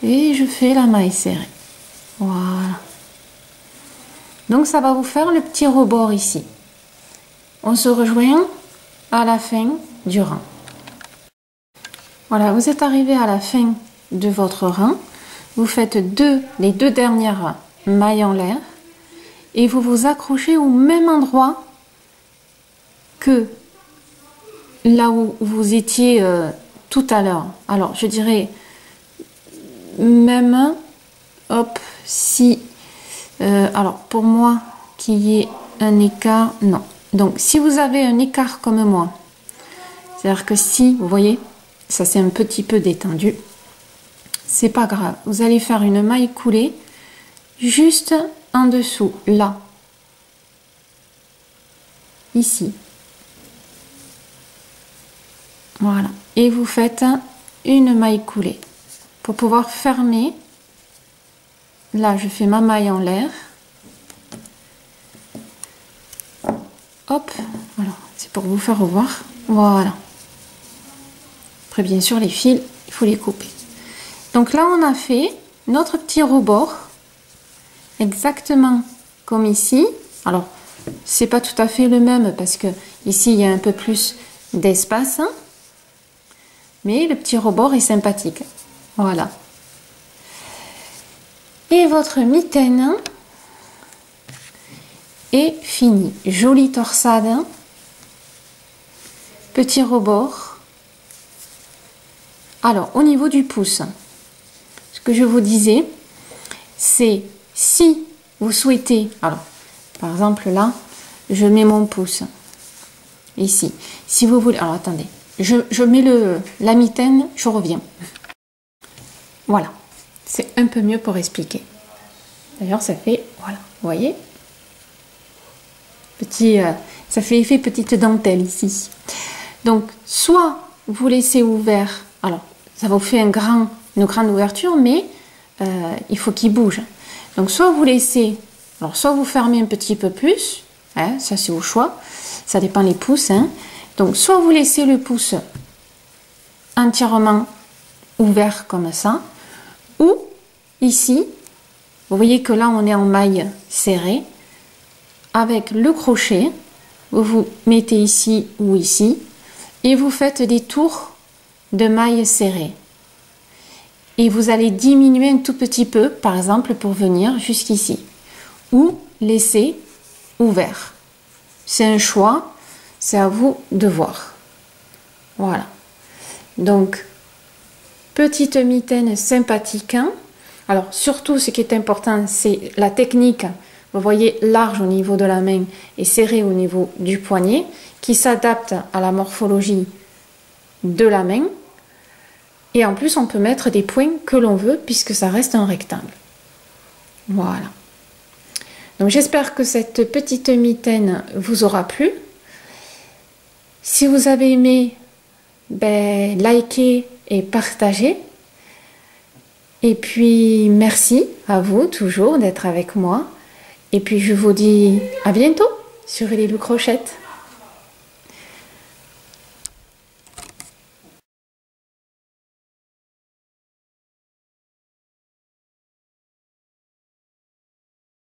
Et je fais la maille serrée. Voilà. Donc ça va vous faire le petit rebord ici. On se rejoint à la fin du rang. Voilà, vous êtes arrivé à la fin de votre rang. Vous faites les deux dernières mailles en l'air et vous vous accrochez au même endroit que là où vous étiez tout à l'heure. Alors, je dirais même, hop, si... alors, pour moi, qu'il y ait un écart, non. Donc, si vous avez un écart comme moi, c'est-à-dire que si, vous voyez, ça c'est un petit peu détendu, c'est pas grave. Vous allez faire une maille coulée juste en dessous, là. Ici. Voilà. Et vous faites une maille coulée pour pouvoir fermer. Là, je fais ma maille en l'air. Hop. Alors, c'est pour vous faire revoir. Voilà. Après, bien sûr, les fils, il faut les couper. Donc là, on a fait notre petit rebord. Exactement comme ici. Alors, c'est pas tout à fait le même parce que ici, il y a un peu plus d'espace. Mais le petit rebord est sympathique. Voilà. Et votre mitaine est finie. Jolie torsade. Petit rebord. Alors, au niveau du pouce, ce que je vous disais, c'est si vous souhaitez... Alors, par exemple, là, je mets mon pouce ici. Si vous voulez... Alors, attendez. Je mets la mitaine, je reviens. Voilà. C'est un peu mieux pour expliquer. D'ailleurs, ça fait... Voilà. Vous voyez? Ça fait effet petite dentelle ici. Donc, soit vous laissez ouvert... Alors, ça vous fait une grande ouverture, mais il faut qu'il bouge. Donc, soit vous laissez... Alors, soit vous fermez un petit peu plus. Hein, ça, c'est au choix. Ça dépend les pouces. Hein. Donc, soit vous laissez le pouce entièrement ouvert comme ça, ou ici, vous voyez que là, on est en maille serrée. Avec le crochet, vous mettez ici ou ici, et vous faites des tours de mailles serrées. Et vous allez diminuer un tout petit peu, par exemple, pour venir jusqu'ici. Ou laisser ouvert. C'est un choix. C'est à vous de voir. Voilà. Donc, petite mitaine sympathique. Alors surtout ce qui est important, c'est la technique. Vous voyez, large au niveau de la main et serré au niveau du poignet, qui s'adapte à la morphologie de la main. Et en plus, on peut mettre des points que l'on veut puisque ça reste un rectangle. Voilà. Donc j'espère que cette petite mitaine vous aura plu. Si vous avez aimé, likez et partagez. Et puis merci à vous toujours d'être avec moi. Et puis je vous dis à bientôt sur Lilou Crochette.